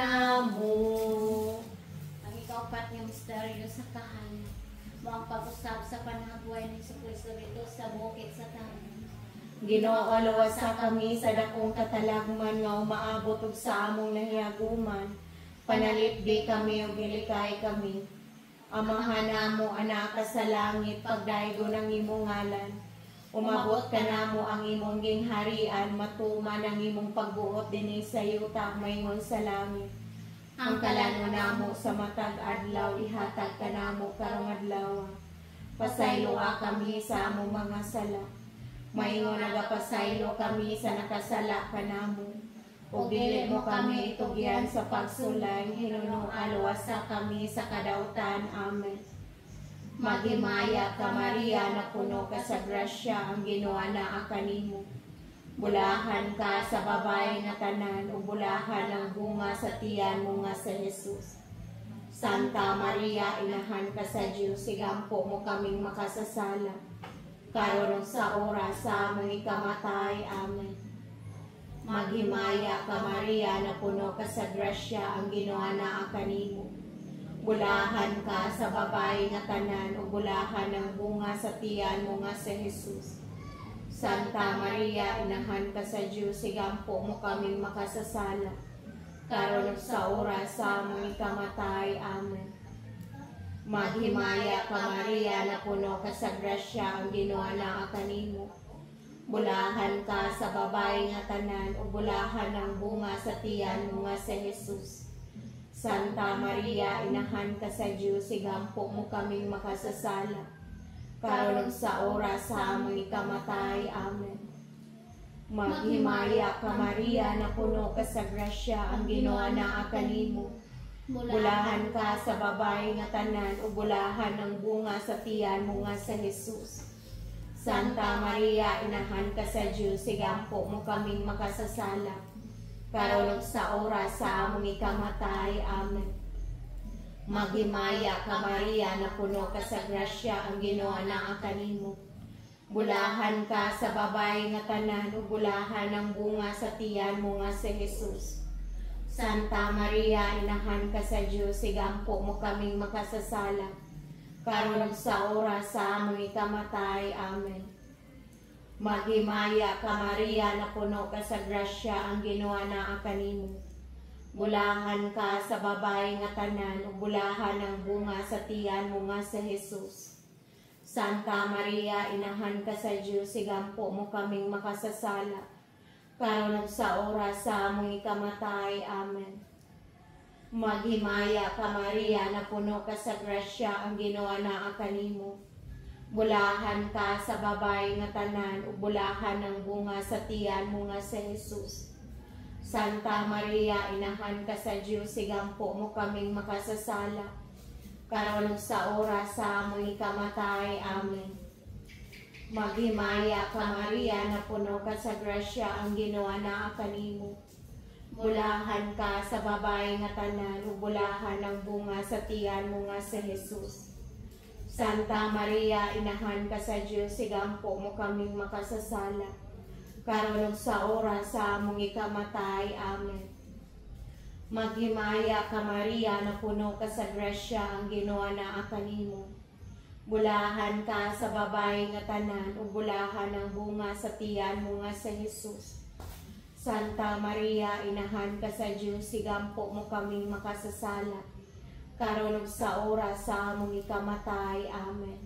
kanamo. Ang ikaupat nga misteryo sa kahanan. Mo ang pag-usab sa panagbuhay ni Jesucristo dito sa bukid sa tanan. Ginoo, luwasa kami sa dakong katalagman nga umaabot ug sa among nahiaguman. Panalipdi kami ug gilikay kami. Amahan namo anak ka sa langit, pagdaygo ng imong ngalan. Umabot ka namo ang imong gingharian, matuman ang imong pagbuot dinhi sa yuta mayngon sa langit. Ang kalano namo sa matag adlaw ihatag ka namo karong adlaw. Pasayloa kami sa among mga sala. Mayngon nagapasaylo kami sa nakasala ka namo. Ug dili mo kami itugyan sa pagsulay, hinunuan luwasa kami sa kadautan. Amen. Maghimaya ka Maria, na puno ka sa grasya, ang Ginoo naa kanimo. Bulahan ka sa babae nga tanan, ug bulahan ang bunga sa tiyan mo nga sa Jesus. Santa Maria, inahan ka sa Dios, sigampo mo kaming makasasala. Karon sa oras sa among ikamatay. Amen. Maghimaya ka Maria, na puno ka sa grasya, ang Ginoo naa kanimo. Bulahan ka sa babae nga tanan, ug bulahan ang bunga sa tiyan mo nga sa Jesus. Santa Maria, inahan ka sa Dios, sigampo mo kaming makasasala. Karon sa oras sa among ikamatay. Amen. Maghimaya ka Maria, na puno ka sa grasya, ang Ginoo naa kanimo. Bulahan ka sa babae nga tanan, ug bulahan ang bunga sa tiyan mo nga sa Jesus. Santa Maria, inahan ka sa Dios, sigampo mo kaming makasasala. Karon sa oras sa among ikamatay. Amen. Maghimaya ka Maria, na puno ka sa grasya, ang Ginoo naa kanimo. Bulahan ka sa babae nga tanan, ug bulahan ang bunga sa tiyan mo nga sa Jesus. Santa Maria, inahan ka sa Dios, sigampo mo kaming makasasala. Karon sa oras sa among ikamatay. Amen. Maghimaya ka Maria, na puno ka sa grasya, ang Ginoo naa kanimo. Bulahan ka sa babae nga tanan, ug bulahan ang bunga sa tiyan mo nga sa Jesus. Santa Maria, inahan ka sa Dios, sigampo mo kaming makasasala. Karon sa oras sa among ikamatay. Amen. Maghimaya ka Maria, na puno ka sa grasya, ang Ginoo naa kanimo. Bulahan ka sa babae nga tanan, ug bulahan ang bunga sa tiyan mo nga sa Jesus. Santa Maria, inahan ka sa Dios, sigampo mo kaming makasasala. Karon sa oras sa among ikamatay. Amen. Maghimaya ka Maria, na puno ka sa grasya, ang Ginoo naa kanimo. Bulahan ka sa babae nga tanan, ug bulahan ang bunga sa tiyan mo nga sa Jesus. Santa Maria, inahan ka sa Dios, sigampo mo kaming makasasala. Karon sa oras sa among ikamatay. Amen. Maghimaya ka Maria, na puno ka sa grasya, ang Ginoo naa kanimo. Bulahan ka sa babae nga tanan, ug bulahan ang bunga sa tiyan mo nga sa Jesus. Santa Maria, inahan ka sa Dios, sigampo mo kaming makasasala. Karon sa oras sa among ikamatay. Amen. Maghimaya ka Maria, na puno ka sa grasya, ang Ginoo naa kanimo. Bulahan ka sa babae nga tanan, ug bulahan ang bunga sa tiyan mo nga sa Jesus. Santa Maria, inahan ka sa Dios, sigampo mo kaming makasasala. Karon sa oras sa among ikamatay. Amen.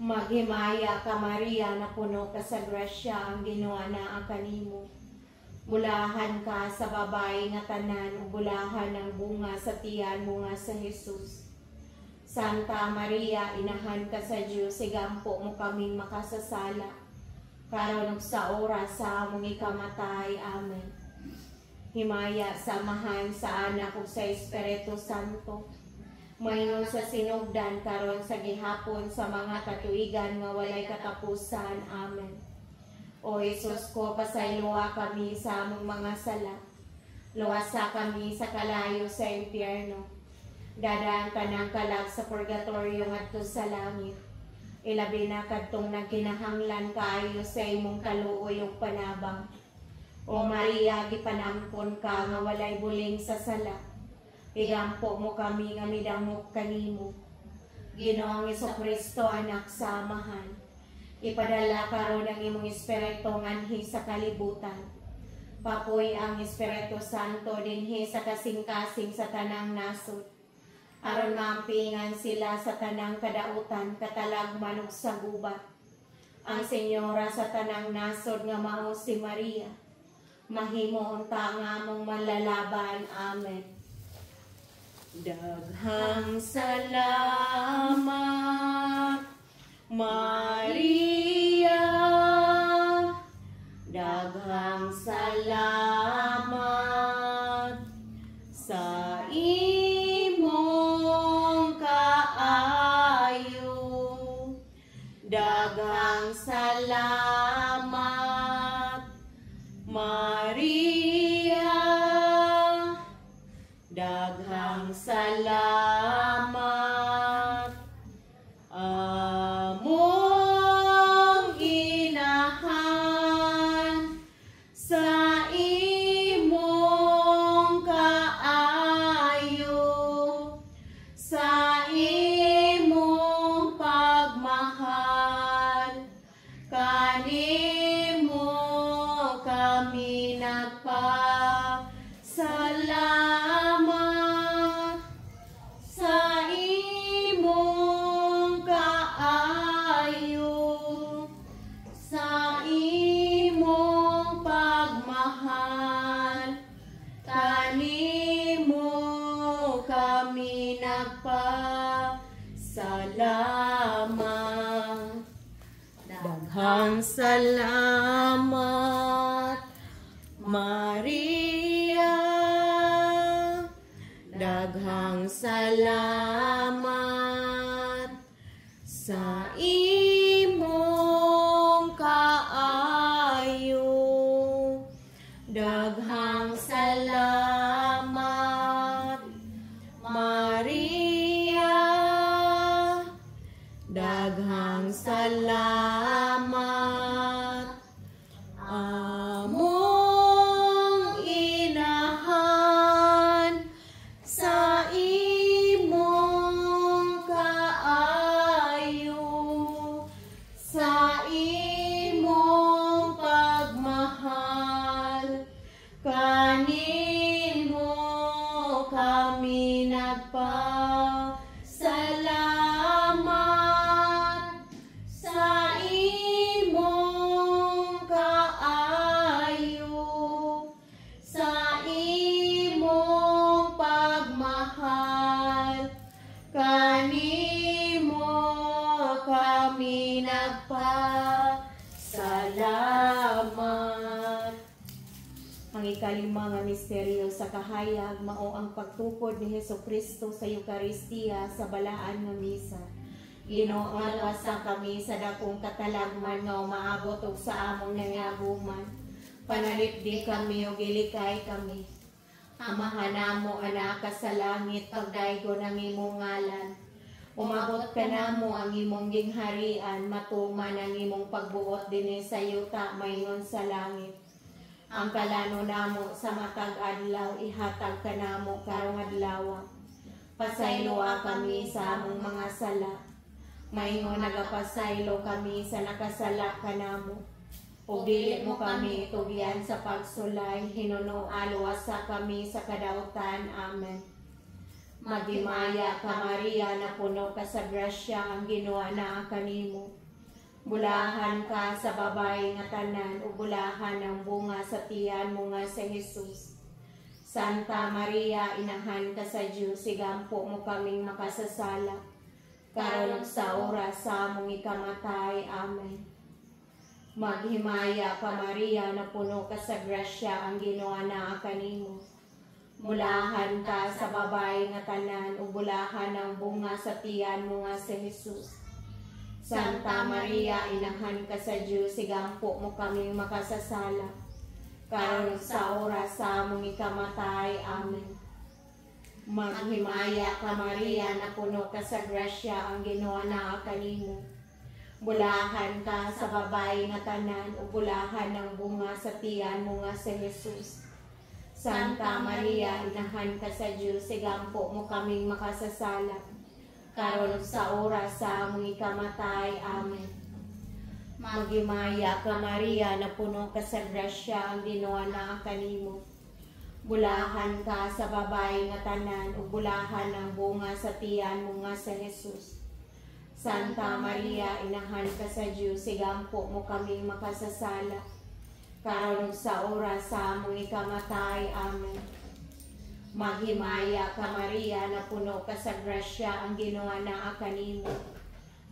Maghimaya ka Maria, na puno ka sa grasya, ang Ginoo naa kanimo. Bulahan ka sa babae nga tanan, ug bulahan ang bunga sa tiyan mo nga sa Jesus. Santa Maria, inahan ka sa Dios, sigampo mo kaming makasasala. Karon sa oras sa among ikamatay. Amen. Himaya samahan sa Anak ug sa Espiritu Santo. Mayroon sa sinugdan karon sa gihapon sa mga katuigan nga walay katapusan. Amen. O Jesus ko, pasayloa kami sa among mga sala. Luwasa kami sa kalayo sa impyerno. Dadaan tanang kalag sa purgatorio ngadto sa langit. Ilabi na kadtong nagkinahanglan kaayo sa imong kaluoy ug panabang. O Maria, gipanampon ka nga walay buling sa sala. Igampo mo kami nga midangop kanimo. Ginoong Jesucristo, anak sa amahan. Ipadala karon ang imong espiritu nganhi sa kalibutan. Papoy ang Espiritu Santo dinhi sa kasing-kasing sa tanang nasod. Aron maampingan sila sa tanang kadautan, katalagman ug sa gubat. Ang Senyora sa tanang nasod nga mao si Maria. Mahimo unta nga mong malalaban. Amen. Daghang salamat, Maria. Daghang salamat sa imong kaayo. Daghang salamat, Maria. Daghang salamat, among inahan sa imong kaayo, sa imong pagmahal, kanimo kami nagpasalamat. Sa imong kaayo, sa imong pagmahal, kanimo kami nagpasalamat. Daghang salamat, Maria. Daghang salamat sa imong kaayo. Daghang salamat, Maria. Daghang salamat, among inahan sa imong kaayo, sa imong pagmahal, kanimo kami nagpasalamat. Sa imong kaayo, sa imong pagmahal, kanimo kami nagpasalamat. Ang ikalima nga misteryo sa kahayag mao ang pagtukod ni Jesucristo sa Eucharistia sa balaan nga misa. Ginoo, alwasa kami sa dakong katalagman nga umaabot og sa among nangaguman. Panalipdi kami ug ilikay kami. Amahan namo anak ka sa langit, pagdaygon ang imong ngalan. Umabot ka namo ang imong gingharian, matuman ang imong pagbuot dinhi sa yuta mayngon sa langit. Ang kalano namo sa matag adlaw, ihatag ka namo karong adlaw. Pasayloa kami sa among mga sala. Mayngon nagapasaylo kami sa nakasala ka namo. Ug dili mo kami itugyan sa pagsulay, hinuno-alwasa kami sa kadautan. Amen. Maghimaya ka Maria, na puno ka sa grasya, ang Ginoo naa kanimo. Bulahan ka sa babae nga tanan, ug bulahan ang bunga sa tiyan mo nga si Jesus. Santa Maria, inahan ka sa Diyos, igampo mo kaming makasasala, karon sa oras sa among ikamatay. Amen. Maghimaya ka Maria, na puno ka sa grasya, ang Ginoo naa kanimo. Bulahan ka sa babae nga tanan, ug bulahan ang bunga sa tiyan mo nga si Jesus. Santa Maria, inahan ka sa Diyos, igampo mo kaming makasasala, karon sa oras sa among ikamatay. Amen. Maghimaya ka Maria, na puno ka sa grasya, ang Ginoo naa kanimo. Bulahan ka sa babae nga tanan, ug bulahan ng bunga sa tiyan mo nga si Jesus. Santa Maria, inahan ka sa Diyos, sigampo mo kaming makasasala, karon ug sa oras sa among ikamatay. Amen. Magimaya ka Maria, na puno ka sa grasya, ang Ginoo naa kanimo. Bulahan ka sa babae nga tanan, ug bulahan ng bunga sa tiyan mo nga si Jesus. Santa Maria, inahan ka sa Diyos, sigampo mo kaming makasasala, karon ug sa oras sa among ikamatay. Amen. Maghimaya ka Maria, na puno ka sa grasya, ang Ginoo naa kanimo.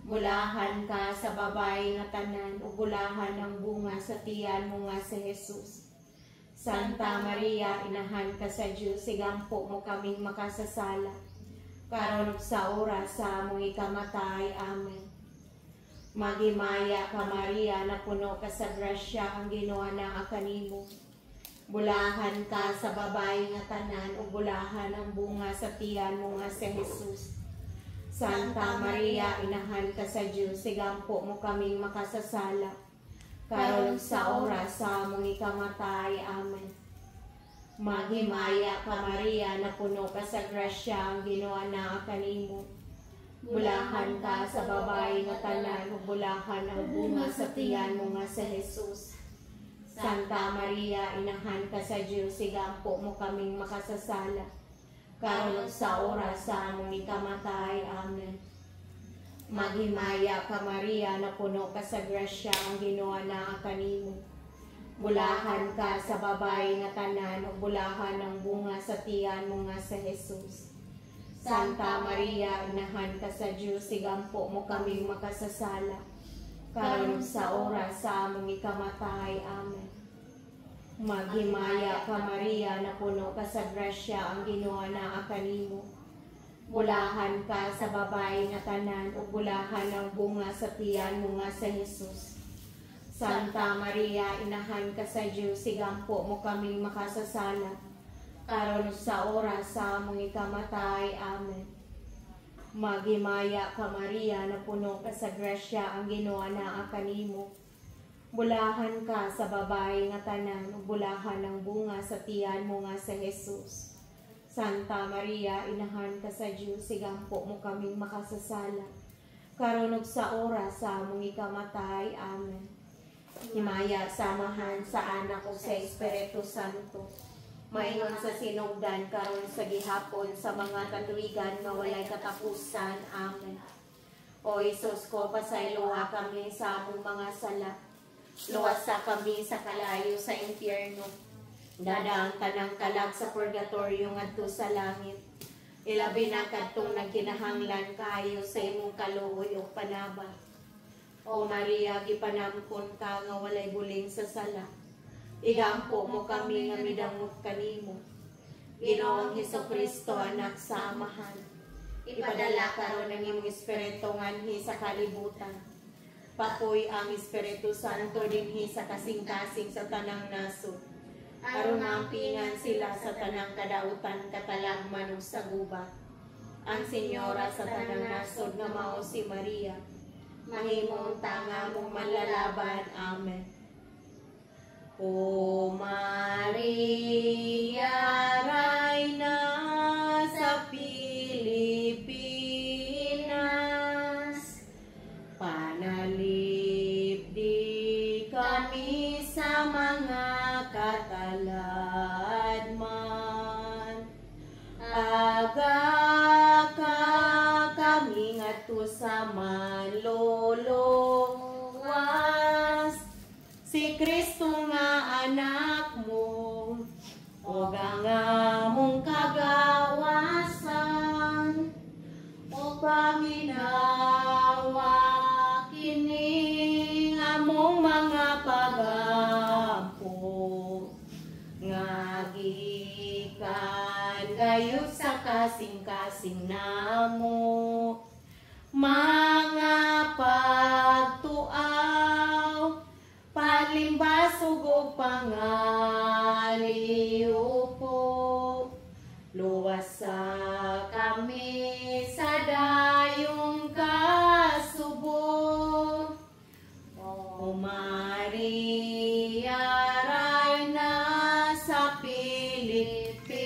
Bulahan ka sa babae nga tanan, ug bulahan ng bunga sa tiyan mo nga si Jesus. Santa Maria, inahan ka sa Diyos, sigampo mo kaming makasasala, karon ug sa oras sa among ikamatay. Amen. Maghimaya ka Maria, na puno ka sa grasya, ang Ginoo naa kanimo. Bulahan ka sa babae nga tanan, ug bulahan ang bunga sa tiyan mo nga si Jesus. Santa Maria, inahan ka sa Diyos, sigampo mo kaming makasasala, karon sa oras sa among ikamatay. Amen. Maghimaya ka Maria, na puno ka sa grasya, ang Ginoo naa kanimo. Bulahan ka sa babae nga tanan, ug bulahan ang bunga sa tiyan mo nga si Jesus. Santa Maria, inahan ka sa Diyos, sigampo mo kaming makasasala, karon sa oras sa among ikamatay. Amen. Maghimaya ka Maria, na puno ka sa grasya, ang Ginoo naa kanimo. Bulahan ka sa babae nga tanan, ug bulahan ang bunga sa tiyan mo nga si Jesus. Santa Maria, inahan ka sa Diyos, sigampo mo kaming makasasala, karon sa oras sa among ikamatay. Amen. Maghimaya ka Maria, na puno ka sa grasya, ang Ginoo naa kanimo. Bulahan ka sa babae nga tanan, ug bulahan ang bunga sa tiyan mo nga si Jesus. Santa Maria, inahan ka sa Diyos, sigampo mo kaming makasasala, karon sa oras sa among ikamatay. Amen. Maghimaya ka Maria, na puno ka sa grasya, ang Ginoo naa kanimo. Bulahan ka sa babae nga tanan, ug bulahan ang bunga sa tiyan mo nga si Jesus. Santa Maria, inahan ka sa Diyos, sigampo mo kaming makasasala, karon ug sa oras sa among ikamatay. Amen. Himaya samahan sa anak ug sa Espiritu Santo, maingon sa sinugdan karon sa gihapon, sa mga katuigan nga walay katapusan. Amen. O Isus ko, pasayloa kami sa among mga sala, luwasa kami sa kalayo sa impyerno, dadaang tanang kalag sa purgatorio ngadto sa langit. Ilabi na kadtong nagkinahanglan kayo sa imong kaluoy ug panabang. O Maria, gipanamkon ka nga walay buling sa sala, igampo mo kami nga midamot kanimo. Ginoong Hesukristo, anak sa Amahan, ipadala karon ang imong Espiritu nganhi sa kalibutan. Papoy ang Espiritu Santo dinhi sa kasing-kasing sa tanang nasod, aron mampingan sila sa tanang kadautan, katalagman ug sa gubat. Ang Senyora sa tanang nasod nga mao si Maria, mahimong tanga mong manlalaban. Amen. O Maria, Rayna sa Pilipinas, panalip di kami sa mga kataladman. Aga ka kami ngadto sa manluluwas, si Kristo nga anak mo, o gangamong kagawasan, o paminawa kini among mga pagampo, nga gikan kayo sa kasing-kasing namo, mga pagtuaw, panlimbasog o pangaliw po. Luwasa kami sa dayong kasubo, Pilipinas.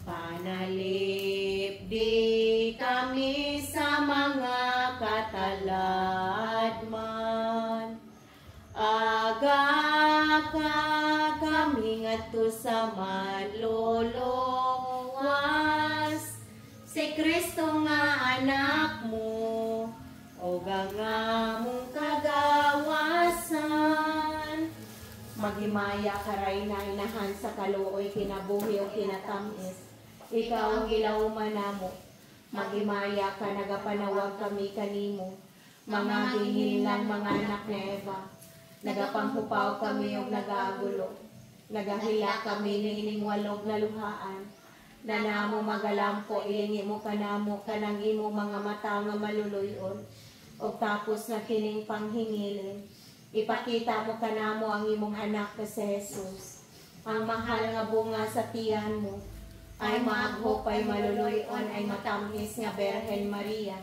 Panalip di kami sa mga kataladman. Aga ka kami ngadto sa manluluwas. Si Kristo nga anak mo, o nga mong kagawasan. Maghimaya karay na inahan sa kaluoy, kinabuhi o kinatamis. Ikaw ang gilauman namo. Maghimaya ka, nagapanawag kami kanimo. Mga gihinlang mga anak ni Eva. Nagapanghupaw kami o nagagulo. Nagahila kami niining walog na luhaan. Na namo magalampo, ilingi mo kanamo, kanang imo mga mata nga maluluyon. O tapos na kining panghingilin, ipakita mo kanamo ang imong anak na si Jesus. Ang mahal nga bunga sa tiyan mo, ay maaghopay maluluyon, ay matamis nga Berhen Maria.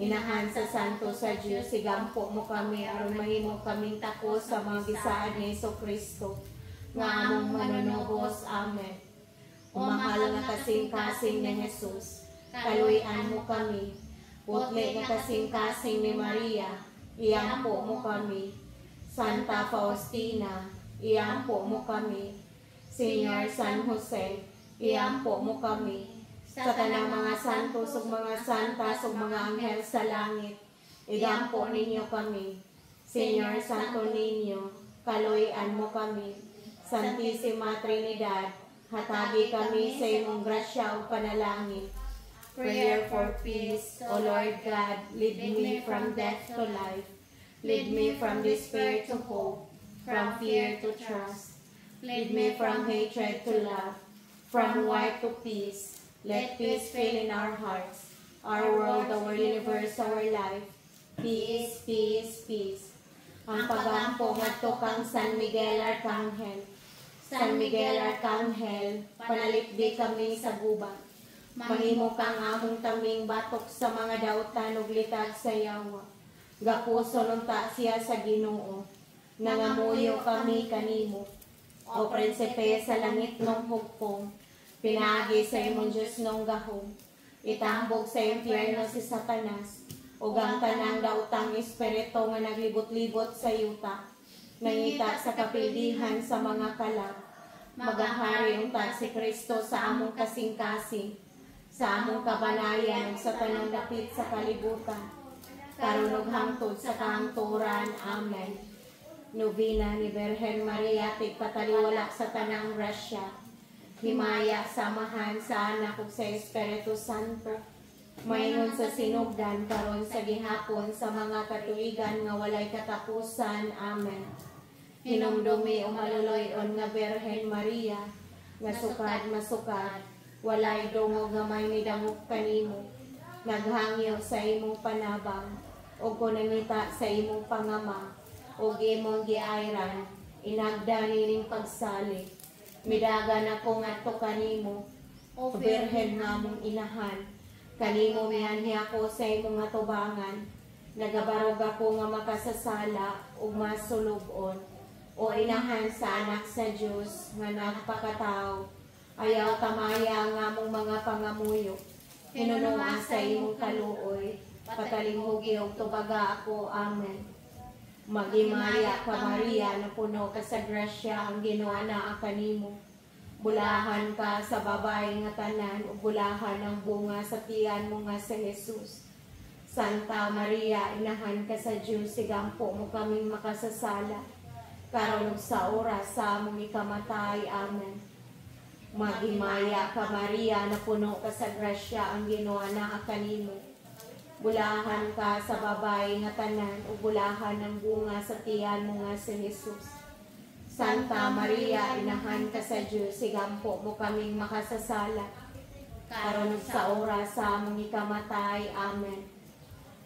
Inahan sa Santo sa Diyos, sigampo mo kami, aron mahimo kaming tako sa mga gisaan ni Jesucristo. Nga among manunubos. Amen. O mahal nga kasing-kasing ni Jesus, kaluyan mo kami. Putli nga kasing-kasing ni Maria, iyampo mo kami. Santa Faustina, iyampo mo kami. Señor San Jose, iyampo mo kami. Sa tanang mga santos ug mga santas ug mga anghel sa langit, igampo ninyo kami. Señor Santo Niño, kaluyan mo kami. Santissima Trinidad, hatagi kami sa imong grasya ug panalangin. Prayer for peace, O Lord God, lead me from death to life. Lead me from despair to hope, from fear to trust. Lead me from hatred to love, from war to peace. Let peace fill in our hearts, our world, our universe, our life. Peace, peace, peace. Ang pagampo ngadto kang San Miguel Arcangel. San Miguel Arcangel, panalipdi kami sa gubat. Mahimo kang among taming batok sa mga dautan ug litag sa yawa. Gapuso nunta siya sa Ginoo. Nangamuyo kami kanimo. O prinsipe sa langit nung hugpong, pinagi sa imong Diyos nung gahom. Itambog sa impyerno si Satanas, ug ang tanang dautang espiritu nga naglibot-libot sa yuta. Nangita sa kapildihan sa mga kalag. Magahari unta si Kristo sa among kasing-kasing, sa among kabanayan, sa tanang dapit sa kalibutan. Karon ug hangtod sa kahangturan. Amen. Novena ni Berhen Maria, tigpataliwala sa tanang grasya. Himaya, samahan sa anak ug sa Espiritu Santo. Maingon sa sinugdan, karon sa gihapon, sa mga katuigan nga walay katapusan. Amen. Hinumdumi o maluloyon nga Berhen Maria, nga sukad masukad, walay dungog nga may midangog kanimo. Naghangyo sa imong panabang, o kunangita sa imong pangama, o imong giayran, inagda nining pagsali. Midagan ako ngadto kanimo, o Berhen nga mong inahan. Kanimo mianhi ako sa imong atubangan. Nagabarog ako nga makasasala ug masulubon. O inahan sa anak sa Dios nga nagpakatao. Ayaw tamaya nga mong mga pangamuyo. Hinunungan sa imong kaluoy. Patalinghugi og tubaga ako. Amen. Maghimaya ka Maria, na puno ka sa grasya, ang Ginoo naa kanimo. Bulahan ka sa babae nga tanan, ug bulahan ang bunga sa tiyan mo nga si Jesus. Santa Maria, inahan ka sa Diyos, sigampo mo kaming makasasala. Karon ug sa oras sa among ikamatay. Amen. Maghimaya ka Maria, na puno ka sa grasya, ang Ginoo naa kanimo. Bulahan ka sa babae nga tanan, ug bulahan ang bunga sa tiyan mo nga si Jesus. Santa Maria, inahan ka sa Diyos, sigampo mo kaming makasasala. Karon ug sa oras sa among ikamatay. Amen.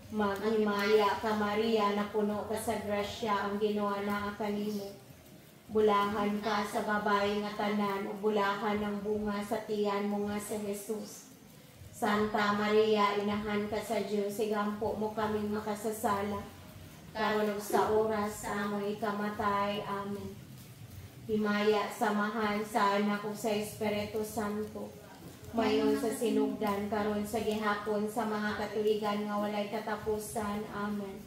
Maghimaya ka Maria, na puno ka sa grasya, ang Ginoo naa kanimo. Bulahan ka sa babae nga tanan, ug bulahan ang bunga sa tiyan mo nga si Jesus. Santa Maria, inahan ka sa Diyos, sigampo mo kaming makasasala. Karon ug sa oras sa among ikamatay. Amen. himaya, samahan sa anak ug sa Espiritu Santo. Mayon sa sinugdan karon sa gihapon sa mga katuigan nga walay katapusan. Amen.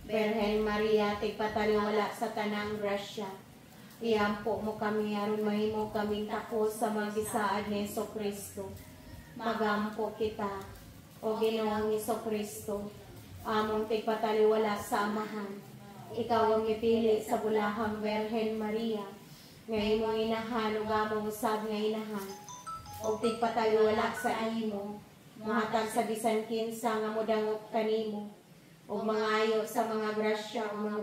Birhen Maria, tigpataliwala sa tanang grasya. Iampo mo kami aron mahimo kaming takos sa mga gisaad ni Jesucristo. Magampo kita, o Ginoong Jesucristo, among tigpataliwala sa amahan. Ikaw ang ipili sa bulahang Birhen Maria, nga imong inahan ug among usab nga inahan. O tigpataliwala sa imo, muhatag sa bisan kinsa nga modangop kanimo, ug mangayo sa mga grasya ug mga